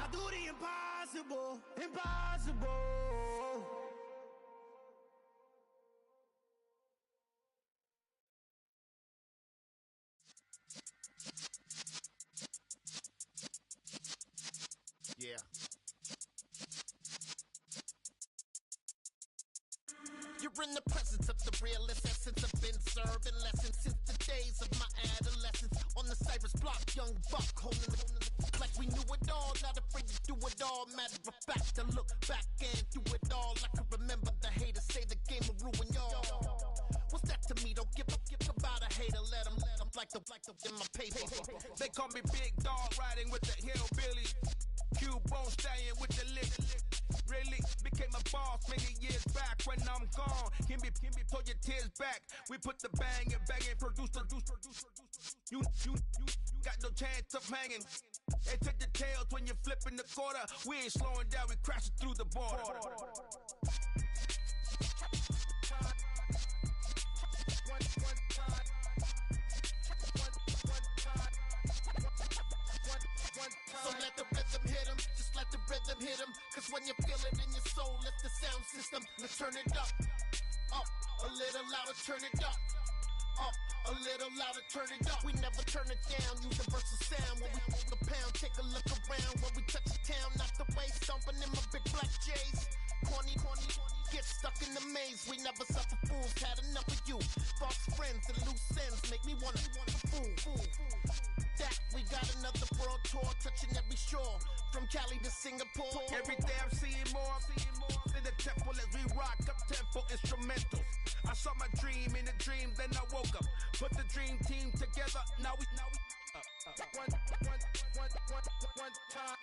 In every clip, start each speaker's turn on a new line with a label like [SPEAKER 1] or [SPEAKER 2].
[SPEAKER 1] I do the impossible, impossible.
[SPEAKER 2] Yeah. You're in the presence of the realest essence. I've been serving lessons since the days of my adolescence. On the Cyrus block, young buck, holding the like we knew it all, not afraid to do it all. Matter of fact, to look back and do it all. I can remember the haters say the game will ruin y'all. What's that to me? Don't give about a hater. Let them like the in my paper.
[SPEAKER 3] They call me Big Dog, riding with the hillbilly. Q-Bone staying with the lick. Really became a boss many years back. When I'm gone, can be pull your tears back. We put the bang and produce. You got no chance of hanging. They take the tails when you're flipping the quarter. We ain't slowing down, we crashing through the border.
[SPEAKER 2] So let the rhythm hit him, just let the rhythm hit him. Cause when you feel it in your soul, lift the sound system. Let's turn it up, a little louder, turn it up, a little louder, turn it up. We never turn it down, universal sound. When we the pound, take a look around. When we touch the town, knock the way, stomping in my big black J's. Corny, get stuck in the maze. We never suffer fools, had enough of you. False friends and loose ends make me wanna fool. That we got another world tour, touching every shore, from Cali to Singapore.
[SPEAKER 3] Every day I'm seeing more in the temple as we rock up tempo instrumentals. I saw my dream in a dream, then I woke up. Put the dream team together, now we one time.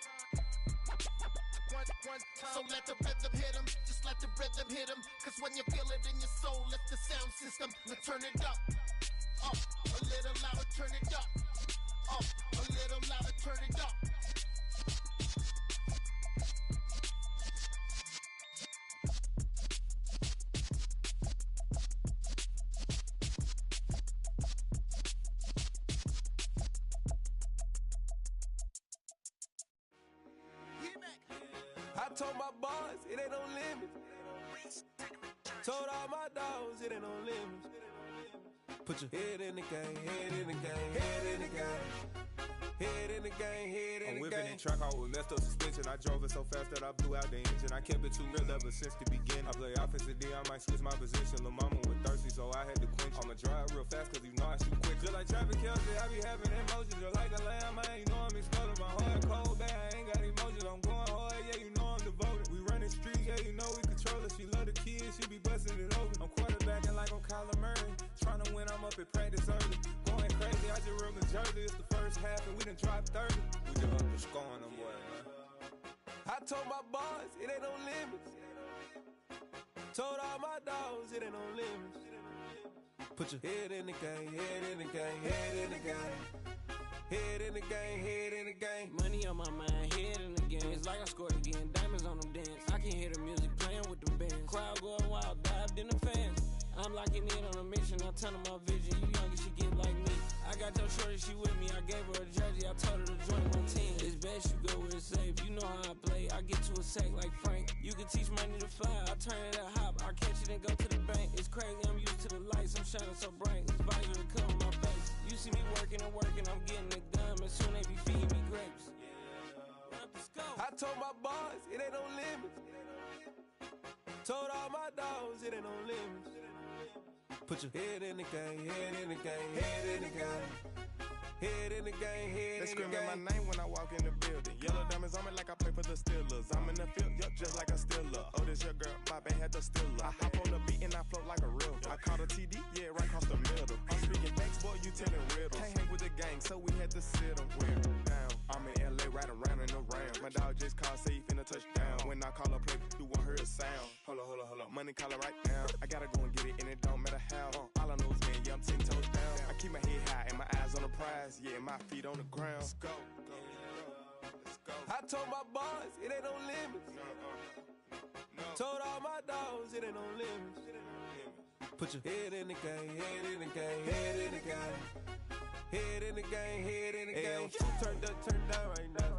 [SPEAKER 2] So let the rhythm hit him, just let the rhythm hit him. Cause when you feel it in your soul, lift the sound system. Let's turn it up, a little louder, turn it up, a little louder, turn it up.
[SPEAKER 4] I told my boss, it ain't no limits. Told all my dogs, it ain't no limits. Put your head in the game, head in the game, head in the game. Head in the game, head in the game.
[SPEAKER 5] I'm whipping in truck, I was messed up suspension. I drove it so fast that I blew out the engine. I kept it too real ever since the beginning. I play offensive D, I might switch my position. Lil' mama was thirsty, so I had to quench. I'ma drive real fast, cause you know I shoot quick. Just like traffic Kelsey, I be having emotions. Just like a lamb, man, you know I'm exploding. My heart cold, bad, I ain't got emotions. I'm going hard, yeah, you know I'm devoted. We running streets, yeah, you know we control it. She love the kids, she be busting it over. I'm quarterbacking like I'm Kyler Murray. Trying to win, I'm up at practice early. Going crazy, I just rode the jersey. It's the first half and we done dropped 30. We just up to scoring them, boy, man.
[SPEAKER 4] I told my boss, it ain't no limits. Told all my dogs, it ain't no limits. Put your head in the game, head in the game, head in the game. Head in the game, head in the game.
[SPEAKER 6] Money on my mind, head in the game. It's like I scored again, diamonds on them dance. I can hear the music playing with them bands. Crowd going wild, dived in the fans. I'm locking in on a mission, I tell her my vision. You younger, she get like me. I got your shorty, she with me. I gave her a jersey, I told her to join my team. It's best you go where it's safe. You know how I play. I get to a sack like Frank. You can teach money to fly. I turn it a hop. I catch it and go to the bank. It's crazy, I'm used to the lights. I'm shining so bright. This visor will cover my face. You see me working and working. I'm getting it done. And soon they be feeding me grapes.
[SPEAKER 4] I told my boss, it ain't no limits. Told all my dogs, it ain't no limits. Put your head in the game, head in the game, head in the game. Head in the game, head in the game.
[SPEAKER 7] They screaming my name when I walk in the building. Yellow diamonds on me like I play for the Steelers. I'm in the field, yup, just like a Steeler. Oh, this your girl, my band had the Steeler. I hop on the beat and I float like a river. I caught a TD, yeah, right across the middle. I'm speaking facts, boy, you telling riddles. Can't hang with the gang, so we had to sit them down. I'm in LA, riding around and around. My dog just called, say he finna touchdown. When I call a play, you won't hear a sound. Hold up, money calling right now. I gotta go and get it, and it don't matter how. All I know is, man, yeah, I'm 10 toes down. I keep my head high and my eyes on the prize. Yeah, my feet on the ground. Let's go.
[SPEAKER 4] I told my boss, it ain't no limits. Told all my dogs, it ain't no limits. Put your head in the game, head in the game, head in the game. Head in the game, head in the game. Turned up, turned down right now.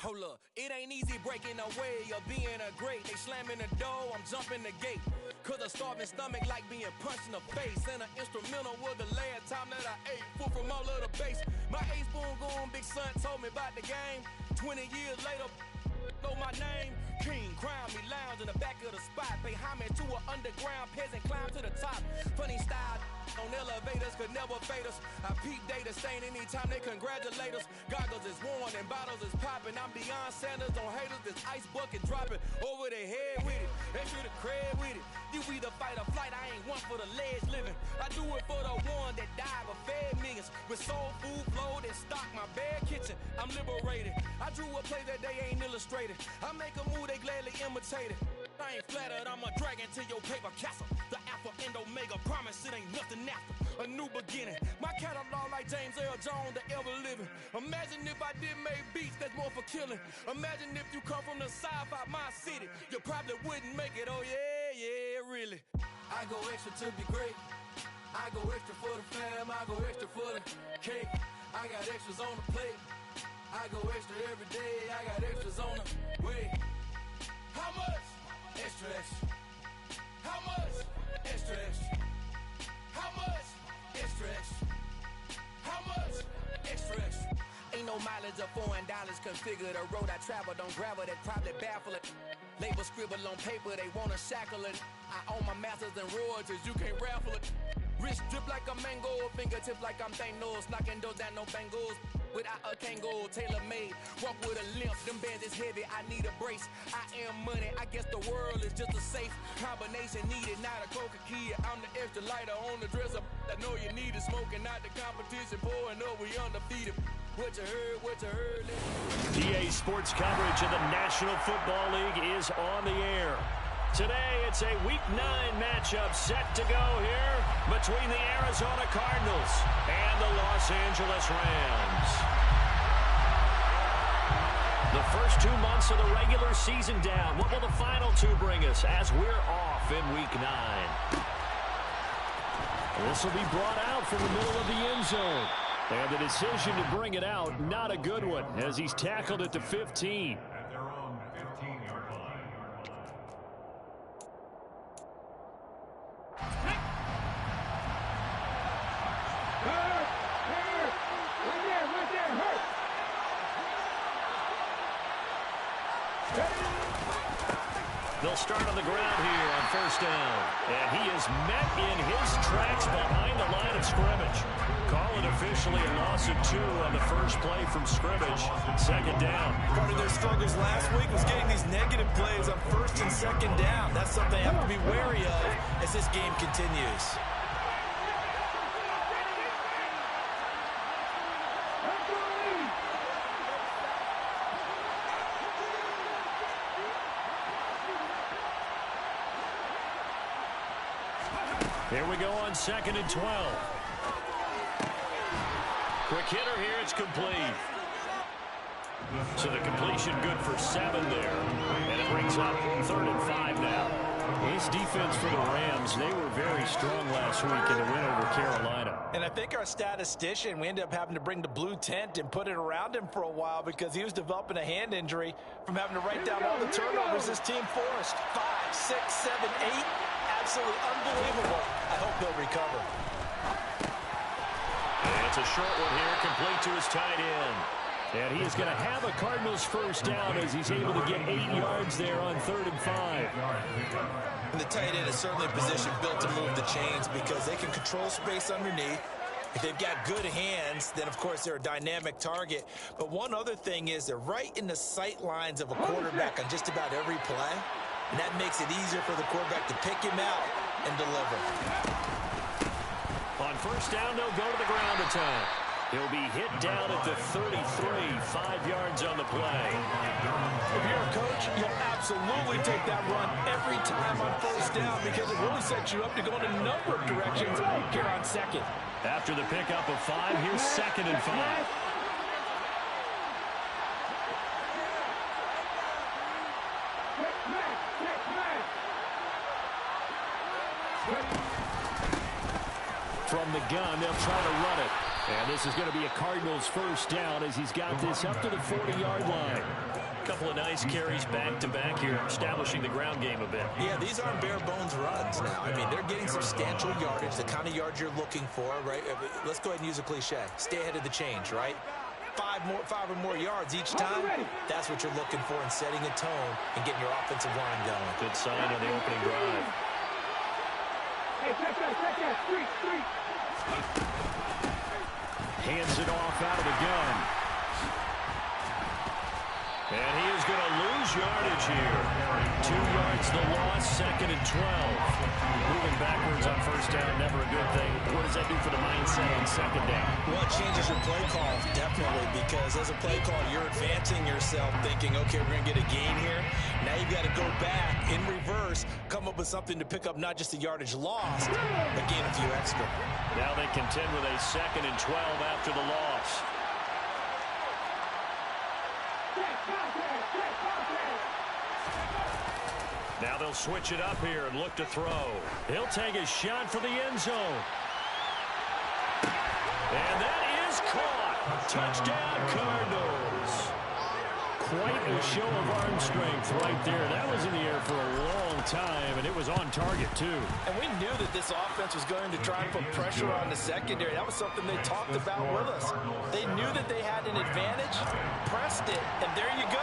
[SPEAKER 8] Hold up, it ain't easy breaking away or being a great. They slamming the door, I'm jumping the gate. Cause a starving stomach like being punched in the face. And an instrumental was the last time that I ate. Food from all of the base. My ace boom goon, big son told me about the game. 20 years later, know my name. King, crown me, lounge in the back of the spot. Pay homage to an underground peasant, climb to the top. Funny style on elevators could never fade us. I peep data stain anytime they congratulate us. Goggles is worn and bottles is popping. I'm Deion Sanders on haters, this ice bucket dropping over their head with it. Extra the cred with it. You either fight or flight, I ain't one for the ledge living. I do it for the one that died but fed millions. With soul food flow that stock my bare kitchen. I'm liberated. I drew a play that they ain't illustrated. I make a move, they gladly imitate it. I ain't flattered, I'm a dragon to your paper castle. The Alpha and Omega, promise it ain't nothing after. A new beginning. My catalog like James Earl Jones, the ever living. Imagine if I did make beats that's more for killing. Imagine if you come from the south out my city. You probably wouldn't make it, oh yeah, really. I go extra to be great. I go extra for the fam, I go extra for the cake. I got extras on the plate. I go extra every day, I got extras on the way. How much? Extra, extra. How much? Extra, extra. How much? Extra, extra. How much? Extra, extra. Ain't no mileage of $4 configure the road I travel. Don't gravel, that probably baffle it. Label scribble on paper, they wanna shackle it. I own my masters and royalties, you can't raffle it. Wrist drip like a mango, fingertips like I'm Thanos. Knocking those down, no bangles. Without a Kango, tailor-made. Walk with a limp, them bands is heavy, I need a brace. I am money, I guess the world is just a safe combination needed, not a coca key. I'm the extra lighter on the dresser. I know you need it, smoking out the competition, pouring up, we undefeated. What you heard,
[SPEAKER 9] PA Sports coverage of the National Football League is on the air. Today, it's a Week 9 matchup set to go here between the Arizona Cardinals and the Los Angeles Rams. The first 2 months of the regular season down. What will the final 2 bring us as we're off in Week 9? This will be brought out from the middle of the end zone. And the decision to bring it out, not a good one, as he's tackled at the 15.
[SPEAKER 10] At their own 15-yard line.
[SPEAKER 9] They'll start on the ground here on first down. And he is met in his tracks behind the line of scrimmage. Call it officially a loss of 2 on the first play from scrimmage. Second down.
[SPEAKER 11] Part of their struggles last week was getting these negative plays on first and second down. That's something they have to be wary of as this game continues.
[SPEAKER 9] Here we go on 2nd and 12. Quick hitter here, it's complete. So the completion good for 7 there. And it brings up 3rd and 5 now. This defense for the Rams, they were very strong last week in the win over Carolina.
[SPEAKER 11] And I think our statistician, we ended up having to bring the blue tent and put it around him for a while because he was developing a hand injury from having to write down all the turnovers his team forced. 5, 6, 7, 8. Absolutely unbelievable. I hope he'll recover.
[SPEAKER 9] And it's a short one here, complete to his tight end. And he is going to have a Cardinals first down as he's able to get 8 yards there on 3rd and 5.
[SPEAKER 11] And the tight end is certainly a position built to move the chains because they can control space underneath. If they've got good hands, then of course they're a dynamic target. But one other thing is they're right in the sight lines of a quarterback on just about every play. And that makes it easier for the quarterback to pick him out and deliver.
[SPEAKER 9] On first down, they'll go to the ground attack. He'll be hit down at the 33, 5 yards on the play.
[SPEAKER 11] If you're a coach, you'll absolutely take that run every time on first down because it really sets you up to go in a number of directions here on 2nd.
[SPEAKER 9] After the pickup of 5, here's 2nd and 5. From the gun, they'll try to run it. And this is going to be a Cardinals first down as he's got this up to the 40-yard line.
[SPEAKER 11] Couple of nice carries back-to-back here, establishing the ground game a bit. Yeah, these aren't bare-bones runs now. I mean, they're getting substantial yardage, the kind of yards you're looking for, right? Let's go ahead and use a cliche. Stay ahead of the change, right? Five or more yards each time, that's what you're looking for in setting a tone and getting your offensive line going.
[SPEAKER 9] Good sign on the opening drive.
[SPEAKER 12] Hey, check that, street.
[SPEAKER 9] Hands it off out of the gun. And he is going to lose yardage here. 2 yards the loss, 2nd and 12. Moving backwards on first down, never a good thing. What does that do for the mindset on second down?
[SPEAKER 11] Well, it changes your play call, definitely, because as a play call, you're advancing yourself thinking, okay, we're going to get a gain here. Now you've got to go back in reverse, come up with something to pick up not just the yardage lost, but gain a few extra.
[SPEAKER 9] Now they contend with a 2nd and 12 after the loss. Now they'll switch it up here and look to throw. He'll take a shot for the end zone. And that is caught. Touchdown, Cardinals. Quite a show of arm strength right there. That was in the air for a long time, and it was on target, too.
[SPEAKER 11] And we knew that this offense was going to try and put pressure on the secondary. That was something they talked about with us. They knew that they had an advantage, pressed it, and there you go.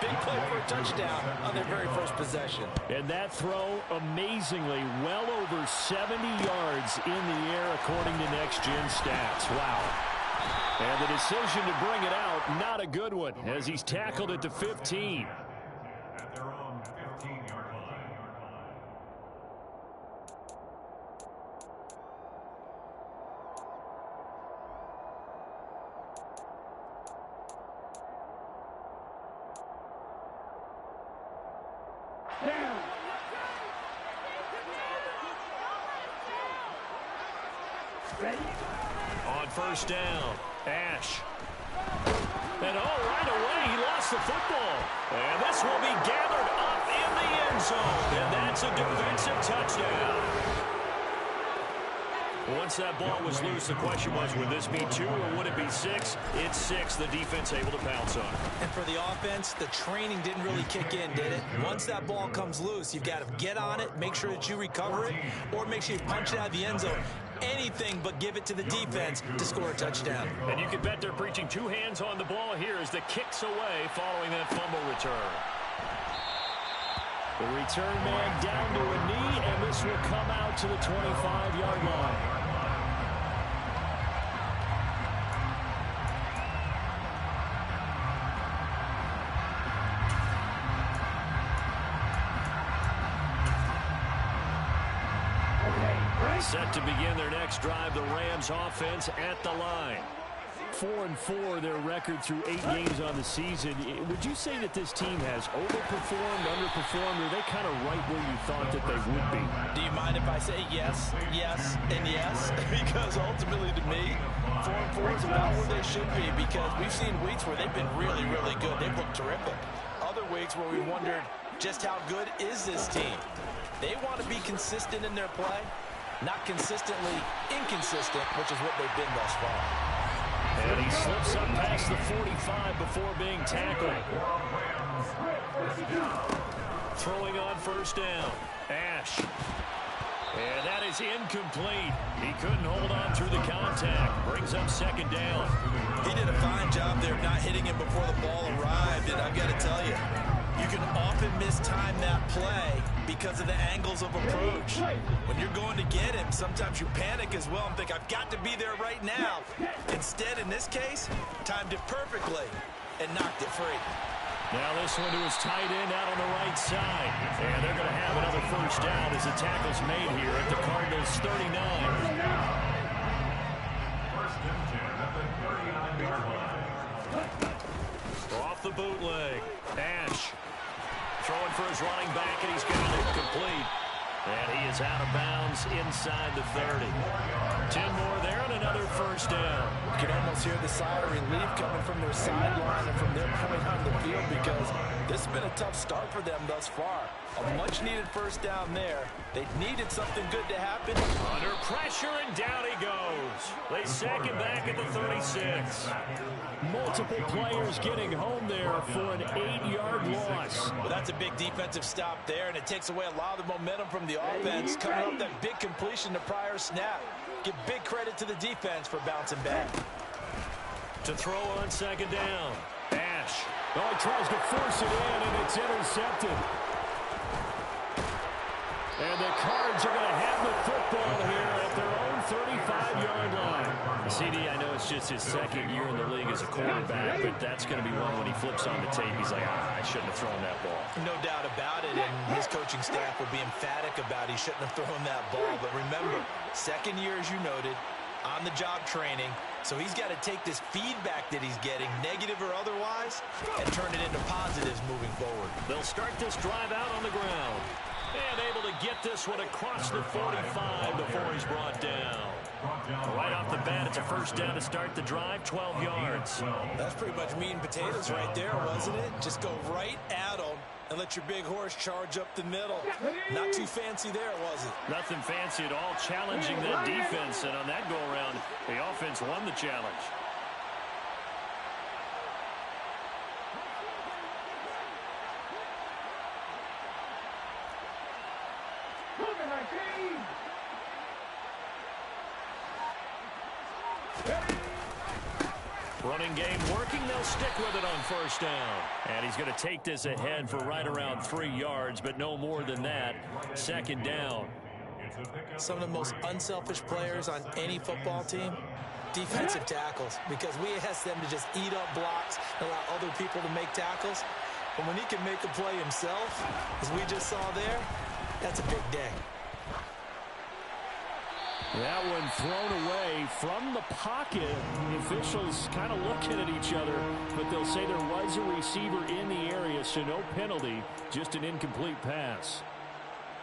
[SPEAKER 11] Big play for a touchdown on their very first possession.
[SPEAKER 9] And that throw, amazingly, well over 70 yards in the air, according to Next Gen Stats. Wow. And the decision to bring it out, not a good one, as he's tackled at the 15.
[SPEAKER 10] At their own 15-yard line.
[SPEAKER 9] On first down, Ash. And right away, he lost the football. And this will be gathered up in the end zone. And that's a defensive touchdown. Once that ball was loose, the question was, would this be 2 or would it be 6? It's 6. The defense able to pounce on it.
[SPEAKER 11] And for the offense, the training didn't really kick in, did it? Once that ball comes loose, you've got to get on it, make sure that you recover it, or make sure you punch it out of the end zone. Anything but give it to the defense to score a touchdown.
[SPEAKER 9] And you can bet they're preaching 2 hands on the ball here as the kick's away following that fumble return. The return man down to a knee, and this will come out to the 25-yard line. Set to begin their next drive, the Rams offense at the line. 4-4 their record through 8 games on the season. Would you say that this team has overperformed, underperformed, or are they kind of right where you thought that they would be?
[SPEAKER 11] Do you mind if I say yes, yes, and yes? Because ultimately to me, 4-4 is about where they should be, because we've seen weeks where they've been really, really good. They've looked terrific. Other weeks where we wondered just how good is this team. They want to be consistent in their play. Not consistently inconsistent, which is what they've been thus far.
[SPEAKER 9] And he slips up past the 45 before being tackled. Throwing on first down. Ash. And that is incomplete. He couldn't hold on through the contact. Brings up second down.
[SPEAKER 11] He did a fine job there of not hitting him before the ball arrived. And I've got to tell you, you can often mistime that play because of the angles of approach. When you're going to get him, sometimes you panic as well and think, I've got to be there right now. Instead, in this case, timed it perfectly and knocked it free.
[SPEAKER 9] Now this one to his tight end out on the right side. And they're going to have another first down as the tackle's made here at the Cardinals 39.
[SPEAKER 10] First and 10 at the 39-yard line.
[SPEAKER 9] Off the bootleg. Ash throwing for his running back, and he's got it complete. And he is is out of bounds inside the 30. 10 more there and another first down.
[SPEAKER 11] You can almost hear the sigh of relief coming from their sideline and from their point on the field because this has been a tough start for them thus far. A much-needed first down there. They needed something good to happen.
[SPEAKER 9] Under pressure, and down he goes. They sack him back at the 36. Multiple players getting home there for an 8-yard loss.
[SPEAKER 11] Well, that's a big defensive stop there, and it takes away a lot of the momentum from the offense coming off that big completion the prior snap. Give big credit to the defense for bouncing back.
[SPEAKER 9] To throw on second down. Ash. Oh, he tries to force it in, and it's intercepted. And the Cards are going to have the football here at their own 35-yard line. CD, I know it's just his second year in the league as a quarterback, but that's going to be one when he flips on the tape. He's like, I shouldn't have thrown that ball.
[SPEAKER 11] No doubt about it, and his coaching staff will be emphatic about he shouldn't have thrown that ball. But remember, second year, as you noted, on-the-job training, so he's got to take this feedback that he's getting, negative or otherwise, and turn it into positives moving forward.
[SPEAKER 9] They'll start this drive out on the ground. And able to get this one across the 45 before he's brought down. Right off the bat, it's a first down to start the drive, 12 yards.
[SPEAKER 11] That's pretty much meat and potatoes right there, wasn't it? Just go right at them and let your big horse charge up the middle. Not too fancy there, was it?
[SPEAKER 9] Nothing fancy at all, challenging that defense. And on that go-around, the offense won the challenge. Running game working. They'll stick with it on first down. And he's going to take this ahead for right around 3 yards, but no more than that. Second down.
[SPEAKER 11] Some of the most unselfish players on any football team, defensive tackles, because we ask them to just eat up blocks and allow other people to make tackles. But when he can make a play himself, as we just saw there, that's a big day.
[SPEAKER 9] That one thrown away from the pocket. The officials kind of looking at each other, but they'll say there was a receiver in the area, so no penalty, just an incomplete pass.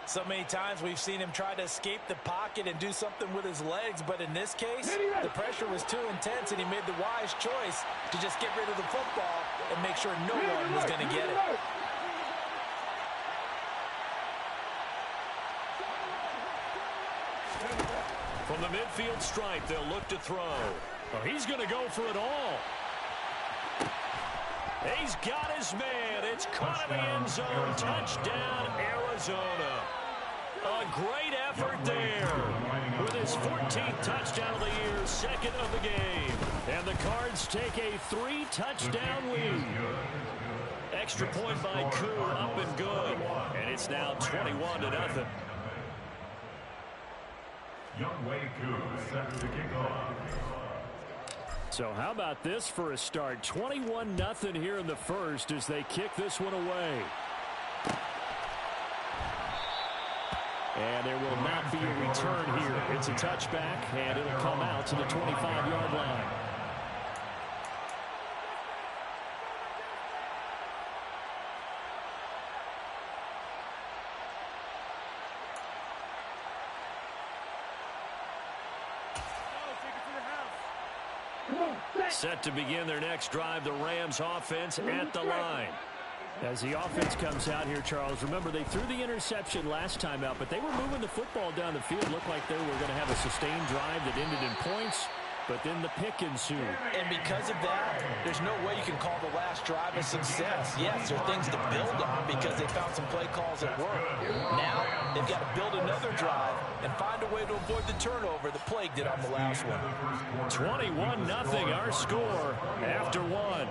[SPEAKER 11] So many times we've seen him try to escape the pocket and do something with his legs, but in this case, the pressure was too intense, and he made the wise choice to just get rid of the football and make sure no one was going to get it.
[SPEAKER 9] From the midfield stripe, they'll look to throw. Oh, he's going to go for it all. He's got his man. It's caught in the end zone. Touchdown, Arizona. A great effort there. With his 14th touchdown of the year, second of the game. And the Cards take a 3-touchdown lead. Extra point by Koo, up and good. And it's now 21-0.
[SPEAKER 10] Youngwei Koo set to kick off.
[SPEAKER 9] So how about this for a start? 21-0 here in the first as they kick this one away. And there will not be a return here. It's a touchback, and it'll come out to the 25-yard line. Set to begin their next drive, the Rams offense at the line. As the offense comes out here, Charles, remember they threw the interception last time out, but they were moving the football down the field. Looked like they were going to have a sustained drive that ended in points, but then the pick ensued.
[SPEAKER 11] And because of that, there's no way you can call the last drive a success. Yes, there are things to build on because they found some play calls that work. Now, they've got to build another drive and find a way to avoid the turnover that plagued it on the last one.
[SPEAKER 9] 21-0 our score after one.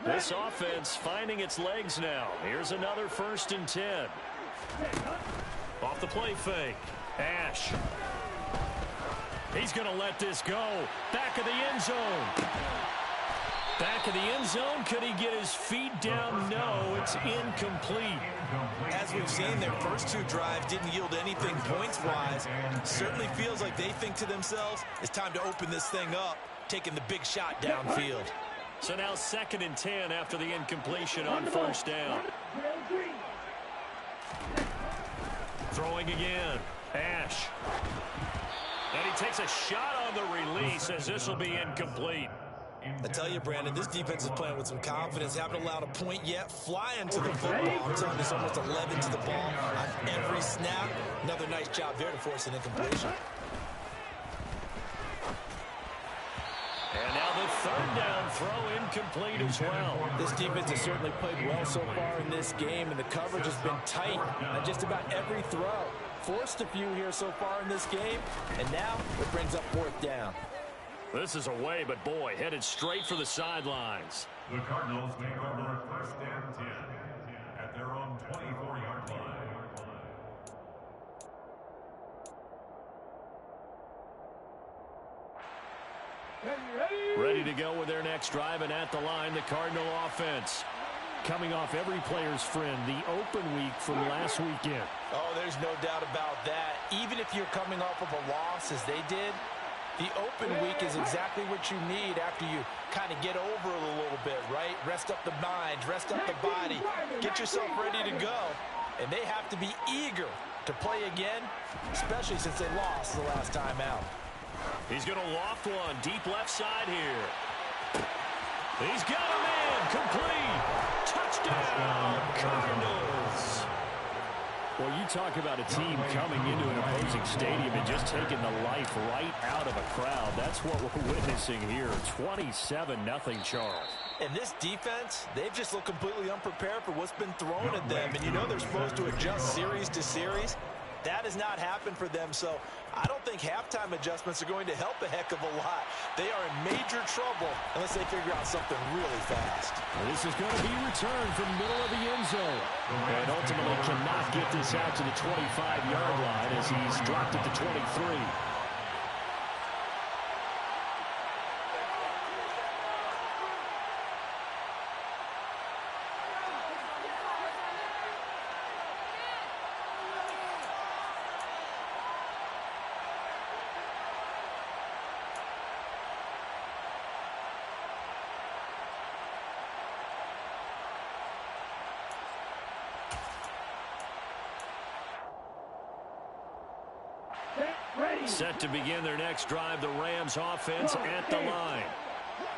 [SPEAKER 9] This offense finding its legs now. Here's another 1st and 10. Off the play fake. Ash. He's going to let this go. Back of the end zone. Back of the end zone. Could he get his feet down? No, it's incomplete.
[SPEAKER 11] As we've seen, their first two drives didn't yield anything points-wise. Certainly feels like they think to themselves, it's time to open this thing up, taking the big shot downfield.
[SPEAKER 9] So now 2nd and 10 after the incompletion on first down. Throwing again. Ash. And he takes a shot on the release as this will be incomplete.
[SPEAKER 11] I tell you, Brandon, this defense is playing with some confidence. Haven't allowed a point yet. Flying to the football. I'm telling you, it's almost 11 to the ball on every snap. Another nice job there to force an incompletion.
[SPEAKER 9] And now the 3rd down throw incomplete as well.
[SPEAKER 11] This defense has certainly played well so far in this game, and the coverage has been tight on just about every throw. Forced a few here so far in this game, and now it brings up 4th down.
[SPEAKER 9] This is away, but boy, headed straight for the sidelines.
[SPEAKER 10] The Cardinals make over 1st and 10 at their own 24-yard line.
[SPEAKER 9] Ready to go with their next drive, and at the line, the Cardinal offense. Coming off every player's friend, the open week from last weekend.
[SPEAKER 11] Oh, there's no doubt about that. Even if you're coming off of a loss as they did, the open week is exactly what you need after you kind of get over it a little bit, right? Rest up the mind, rest up the body, get yourself ready to go. And they have to be eager to play again, especially since they lost the last time out.
[SPEAKER 9] He's going to loft one deep left side here. He's got a man complete. Touchdown, Cardinals. Well, you talk about a team coming into an opposing stadium and just taking the life right out of a crowd. That's what we're witnessing here. 27-0 Charles.
[SPEAKER 11] And this defense, they've just looked completely unprepared for what's been thrown at them. And you know they're supposed to adjust series to series. That has not happened for them, so I don't think halftime adjustments are going to help a heck of a lot. They are in major trouble unless they figure out something really fast.
[SPEAKER 9] Well, this is going to be returned from the middle of the end zone. And ultimately cannot get this out to the 25-yard line as he's dropped at the 23. Set to begin their next drive, the Rams offense at the line.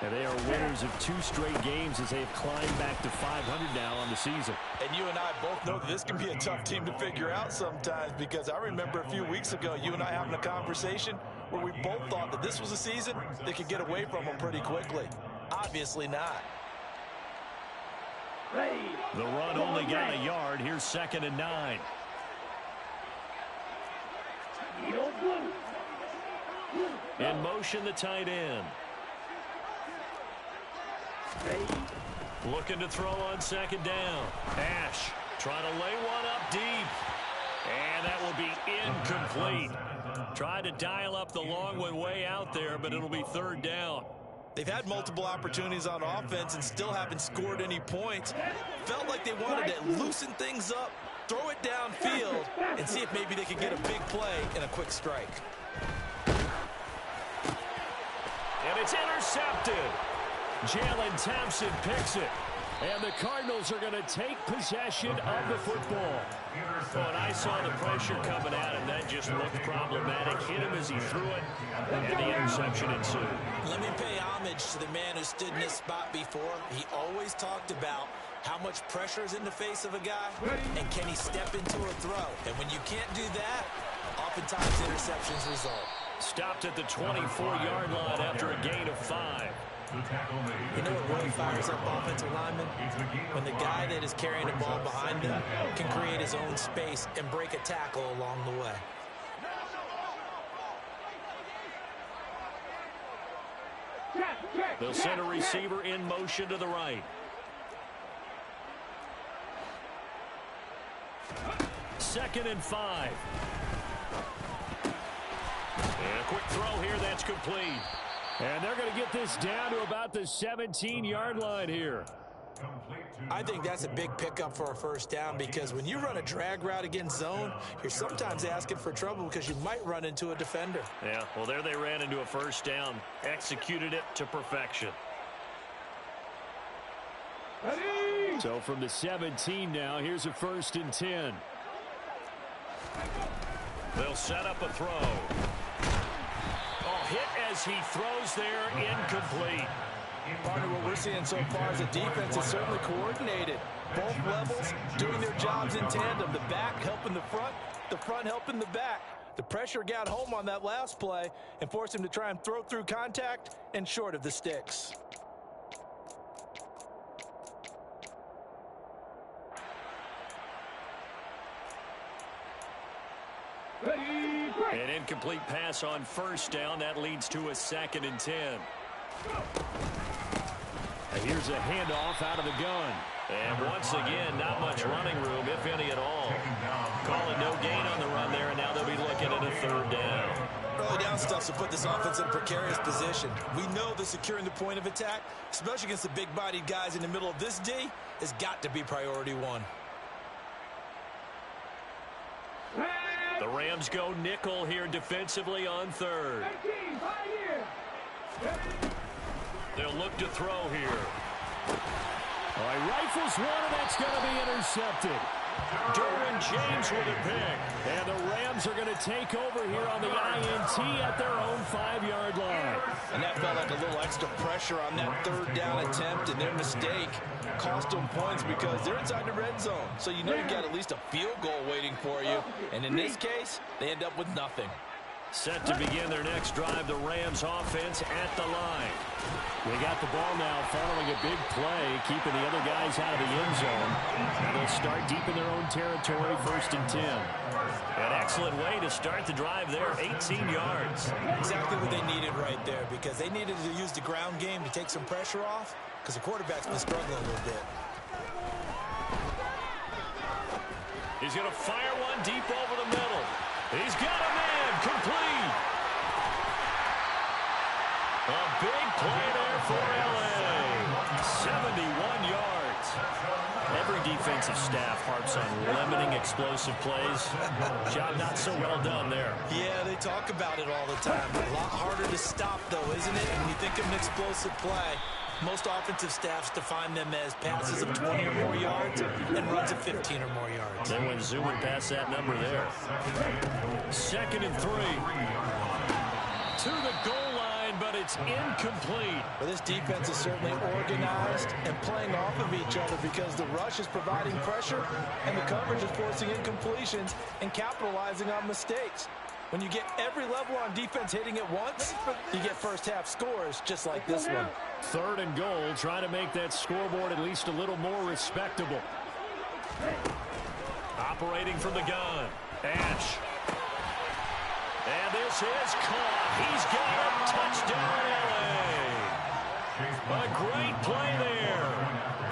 [SPEAKER 9] And they are winners of 2 straight games as they have climbed back to 500 now on the season.
[SPEAKER 11] And you and I both know that this can be a tough team to figure out sometimes, because I remember a few weeks ago you and I having a conversation where we both thought that this was a season they could get away from them pretty quickly. Obviously not.
[SPEAKER 9] The run only got a yard. Here's 2nd and 9. In motion, the tight end. Looking to throw on 2nd down. Ash trying to lay one up deep. And that will be incomplete. Tried to dial up the long one way out there, but it'll be 3rd down.
[SPEAKER 11] They've had multiple opportunities on offense and still haven't scored any points. Felt like they wanted to loosen things up, throw it downfield, and see if maybe they could get a big play and a quick strike.
[SPEAKER 9] And it's intercepted. Jalen Thompson picks it. And the Cardinals are going to take possession of the football. Oh, and I saw the pressure coming at him. That just looked problematic. Hit him as he threw it, and the interception ensued.
[SPEAKER 11] Let me pay homage to the man who stood in this spot before. He always talked about how much pressure is in the face of a guy, and can he step into a throw. And when you can't do that, oftentimes interceptions result.
[SPEAKER 9] Stopped at the 24-yard line after a gain of 5.
[SPEAKER 11] You know what really fires up offensive linemen? When the guy that is carrying the ball behind them can create his own space and break a tackle along the way.
[SPEAKER 9] They'll send a receiver in motion to the right. Second and 5. And a quick throw here, that's complete. And they're going to get this down to about the 17-yard line here.
[SPEAKER 11] I think that's a big pickup for a first down because when you run a drag route against zone, you're sometimes asking for trouble because you might run into a defender.
[SPEAKER 9] Yeah, well, there they ran into a first down. Executed it to perfection.
[SPEAKER 12] Ready?
[SPEAKER 9] So from the 17 now, here's a 1st and 10. They'll set up a throw. Oh, hit as he throws there, incomplete.
[SPEAKER 11] Partner, what we're seeing so far is the defense is certainly coordinated. Both levels doing their jobs in tandem. The back helping the front helping the back. The pressure got home on that last play and forced him to try and throw through contact and short of the sticks.
[SPEAKER 9] An incomplete pass on 1st down. That leads to a 2nd and 10. Here's a handoff out of the gun. And once again, not much running room, if any at all. Calling no gain on the run there, and now they'll be looking at a 3rd down.
[SPEAKER 11] Early down stuff to put this offense in a precarious position. We know that securing the point of attack, especially against the big-bodied guys in the middle of this D, has got to be priority one.
[SPEAKER 9] The Rams go nickel here defensively on 3rd. They'll look to throw here. All right, rifles one, and that's going to be intercepted. Derwin James with a pick. And the Rams are going to take over here on the INT at their own 5-yard line.
[SPEAKER 11] And that felt like a little extra pressure on that 3rd down attempt, and their mistake cost them points because they're inside the red zone. So you know you got at least a field goal waiting for you. And in this case, they end up with nothing.
[SPEAKER 9] Set to begin their next drive, the Rams offense at the line. They got the ball now following a big play, keeping the other guys out of the end zone. And they'll start deep in their own territory, 1st and 10. An excellent way to start the drive there, 18 yards.
[SPEAKER 11] Exactly what they needed right there because they needed to use the ground game to take some pressure off because the quarterback's been struggling a little bit.
[SPEAKER 9] He's going to fire one deep over the middle. He's got a man, complete. A big play there for LA. 71 yards. Every defensive staff harps on limiting explosive plays. Job not so well done there.
[SPEAKER 11] Yeah, they talk about it all the time. A lot harder to stop, though, isn't it? When you think of an explosive play, most offensive staffs define them as passes of 20 or more yards and runs of 15 or more yards.
[SPEAKER 9] They went zooming past that number there. 2nd and 3. To the goal line, but it's incomplete.
[SPEAKER 11] Well, this defense is certainly organized and playing off of each other because the rush is providing pressure and the coverage is forcing incompletions and capitalizing on mistakes. When you get every level on defense hitting at once, you get first-half scores just like this one.
[SPEAKER 9] 3rd and goal, trying to make that scoreboard at least a little more respectable. Operating from the gun, Ash. And this is caught. He's got a touchdown, LA. A great play there.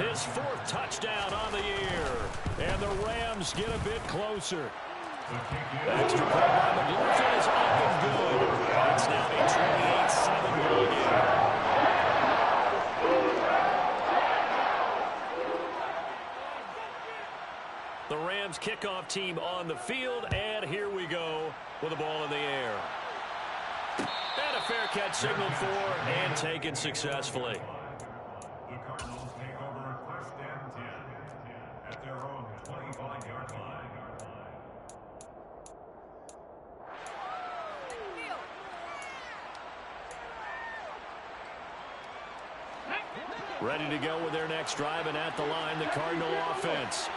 [SPEAKER 9] His 4th touchdown on the year. And the Rams get a bit closer. Extra point by McLaughlin is up and good. It's now a 28-7 ball game. The Rams kickoff team on the field, and here we go with the ball in the air. And a fair catch signaled for and taken successfully.
[SPEAKER 10] The Cardinals take over 1st and 10 at their own 25-yard line.
[SPEAKER 9] Ready to go with their next drive, and at the line, the Cardinal offense.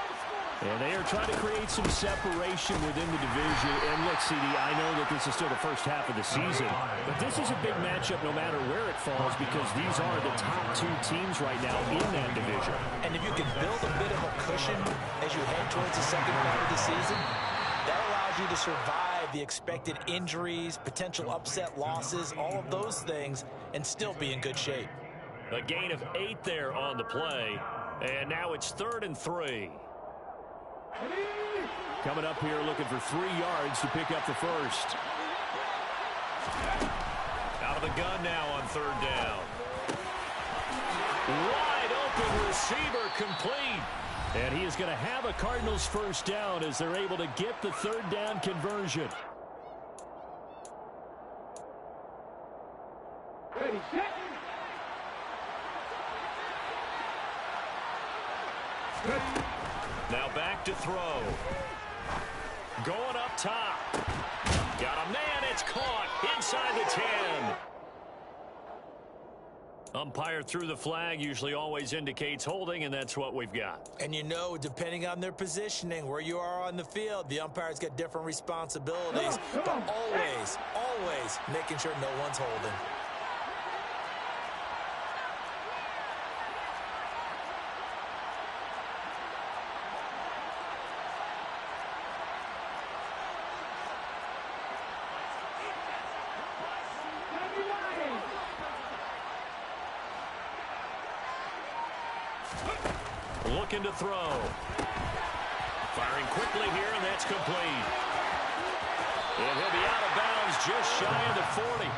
[SPEAKER 9] And they are trying to create some separation within the division. And look, CD, I know that this is still the first half of the season, but this is a big matchup no matter where it falls because these are the top 2 teams right now in that division.
[SPEAKER 11] And if you can build a bit of a cushion as you head towards the second half of the season, that allows you to survive the expected injuries, potential upset losses, all of those things, and still be in good shape.
[SPEAKER 9] A gain of 8 there on the play, and now it's 3rd and 3. Coming up here looking for 3 yards to pick up the 1st. Out of the gun now on third down. Wide open receiver complete. And he is going to have a Cardinals first down as they're able to get the third down conversion.
[SPEAKER 12] Ready, set.
[SPEAKER 9] Now back to throw. Going up top. Got a man. It's caught inside the 10. Umpire threw the flag, usually always indicates holding, and that's what we've got.
[SPEAKER 11] And you know, depending on their positioning, where you are on the field, the umpires get different responsibilities, but always making sure no one's holding.
[SPEAKER 9] Looking to throw. Firing quickly here, and that's complete. And he'll be out of bounds just shy of the 40.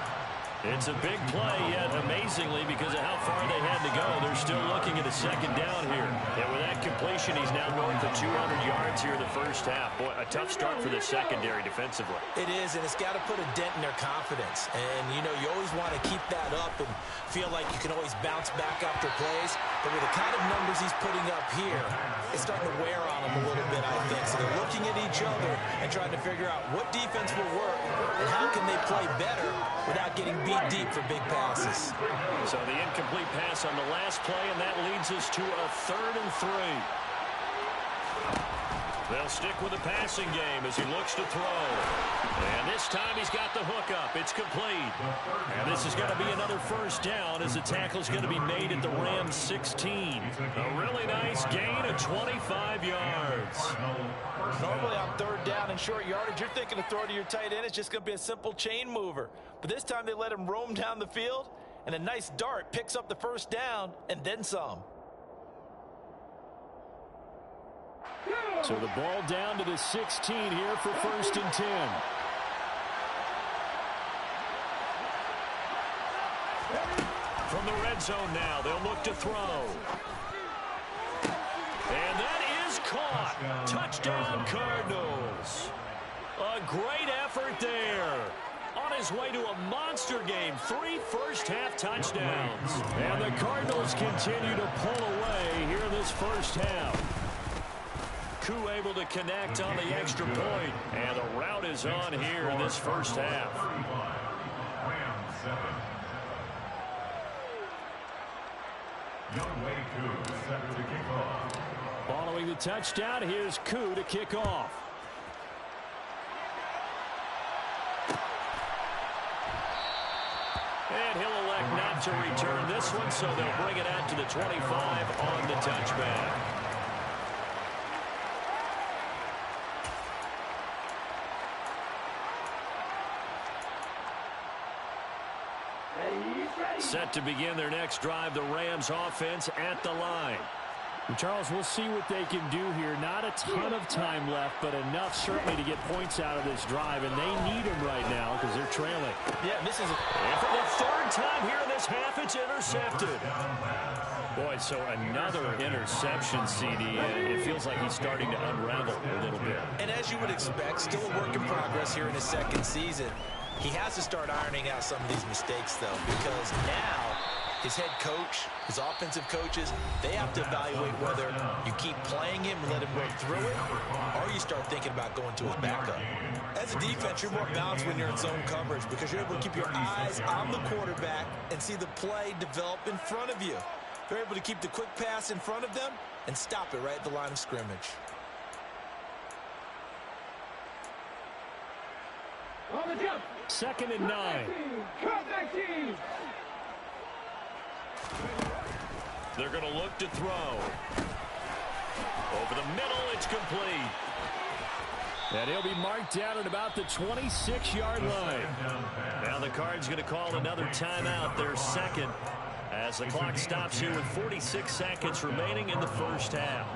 [SPEAKER 9] It's a big play, yet amazingly, because of how far they had to go, they're still looking at a second down here. And with that completion, he's now north of 200 yards here in the first half. Boy, a tough start for the secondary defensively.
[SPEAKER 11] It is, and it's got to put a dent in their confidence. And, you know, you always want to keep that up and feel like you can always bounce back after plays. But with the kind of numbers he's putting up here, it's starting to wear on them a little bit, I think. So they're looking at each other and trying to figure out what defense will work and how can they play better without getting beat deep for big passes.
[SPEAKER 9] So the incomplete pass on the last play, and that leads us to a 3rd and 3. They'll stick with the passing game as he looks to throw. And this time he's got the hookup. It's complete. And this is going to be another first down as the tackle's going to be made at the Rams 16. A really nice gain of 25 yards.
[SPEAKER 11] Normally on 3rd down and short yardage, you're thinking of throw to your tight end. It's just going to be a simple chain mover. But this time they let him roam down the field, and a nice dart picks up the first down and then some.
[SPEAKER 9] So the ball down to the 16 here for 1st and 10. From the red zone now, they'll look to throw. And that is caught. Touchdown, Cardinals. A great effort there. On his way to a monster game, 3 first-half touchdowns. And the Cardinals continue to pull away here in this first half. Koo able to connect on the extra point, and the route is on here in this first half. Following the touchdown, here's Koo to kick off. And he'll elect not to return this one, so they'll bring it out to the 25 on the touchback. Set to begin their next drive, the Rams offense at the line.
[SPEAKER 13] And Charles, we'll see what they can do here. Not a ton of time left, but enough certainly to get points out of this drive, and they need them right now because they're trailing.
[SPEAKER 11] Yeah, this is
[SPEAKER 9] and for the 3rd time here in this half, it's intercepted. Boy, so another interception, CD. It feels like he's starting to unravel a little bit.
[SPEAKER 11] And as you would expect, still a work in progress here in his 2nd season. He has to start ironing out some of these mistakes, though, because now his head coach, his offensive coaches, they have to evaluate whether you keep playing him and let him work through it, or you start thinking about going to his backup. As a defense, you're more balanced when you're in zone coverage because you're able to keep your eyes on the quarterback and see the play develop in front of you. They're able to keep the quick pass in front of them and stop it right at the line of scrimmage.
[SPEAKER 12] On the jump.
[SPEAKER 9] 2nd and 9. They're going to look to throw. Over the middle, it's complete. And he'll be marked down at about the 26-yard line. Now the Cards going to call another timeout, their 2nd, as the clock stops here with 46 seconds remaining in the first half.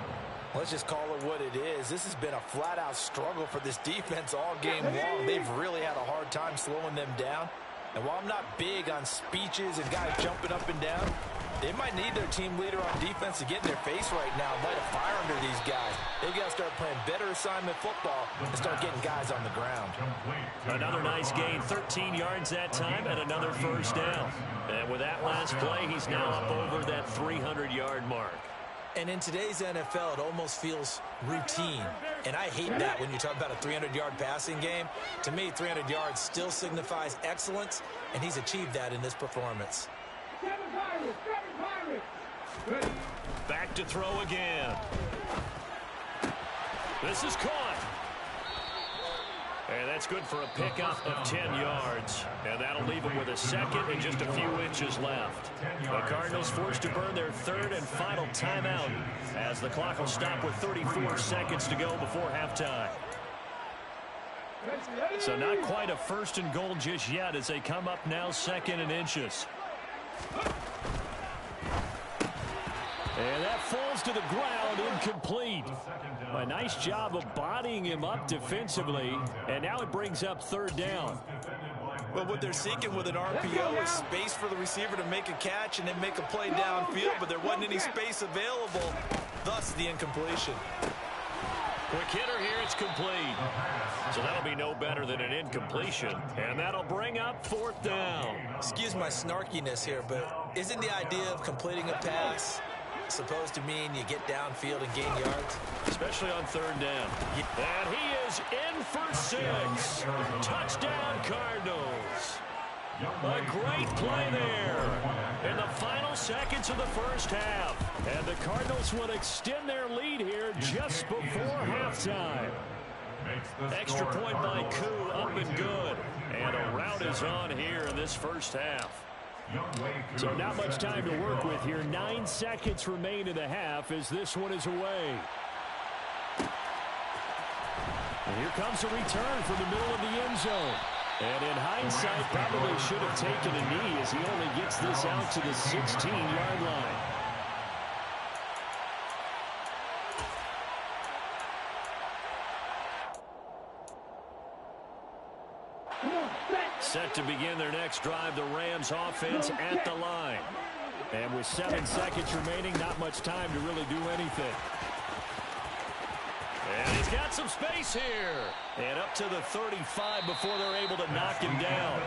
[SPEAKER 11] Let's just call it what it is. This has been a flat-out struggle for this defense all game long. They've really had a hard time slowing them down. And while I'm not big on speeches and guys jumping up and down, they might need their team leader on defense to get in their face right now and light a fire under these guys. They've got to start playing better assignment football and start getting guys on the ground.
[SPEAKER 9] Another nice gain, 13 yards that time, and another first down. And with that last play, he's now up over that 300-yard mark.
[SPEAKER 11] And in today's NFL, it almost feels routine. And I hate that when you talk about a 300-yard passing game. To me, 300 yards still signifies excellence, and he's achieved that in this performance.
[SPEAKER 9] Back to throw again. This is caught. And that's good for a pickup of 10 yards. And that'll leave them with a second and just a few inches left. The Cardinals forced to burn their third and final timeout as the clock will stop with 34 seconds to go before halftime. So not quite a first and goal just yet as they come up now second and inches. And that falls to the ground, incomplete. A nice job of bodying him up defensively, and now it brings up third down.
[SPEAKER 11] Well, what they're seeking with an RPO is space for the receiver to make a catch and then make a play downfield, but there wasn't any space available, thus the incompletion.
[SPEAKER 9] Quick hitter here, it's complete. So that'll be no better than an incompletion, and that'll bring up fourth down.
[SPEAKER 11] Excuse my snarkiness here, but isn't the idea of completing a pass supposed to mean you get downfield and gain yards?
[SPEAKER 9] Especially on third down. And he is in for 6. Touchdown, Cardinals. A great play there in the final seconds of the first half. And the Cardinals will extend their lead here just before halftime. Extra point by Koo, up and good. And a rout is on here in this first half. So not much time to work with here. 9 seconds remain in the half as this one is away. And here comes a return from the middle of the end zone. And in hindsight, probably should have taken a knee as he only gets this out to the 16-yard line. Set to begin their next drive, the Rams offense at the line. And with 7 seconds remaining, not much time to really do anything. And he's got some space here. And up to the 35 before they're able to knock him down.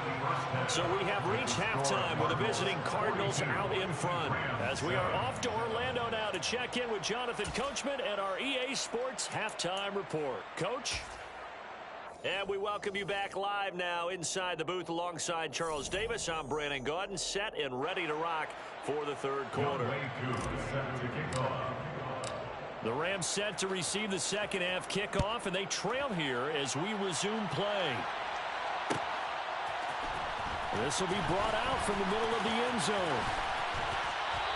[SPEAKER 9] So we have reached halftime with the visiting Cardinals out in front. As we are off to Orlando now to check in with Jonathan Coachman and our EA Sports Halftime Report. Coach? And we welcome you back live now inside the booth alongside Charles Davis. I'm Brandon Gaudin, set and ready to rock for the third quarter. The Rams set to receive the second half kickoff, and they trail here as we resume play. This will be brought out from the middle of the end zone.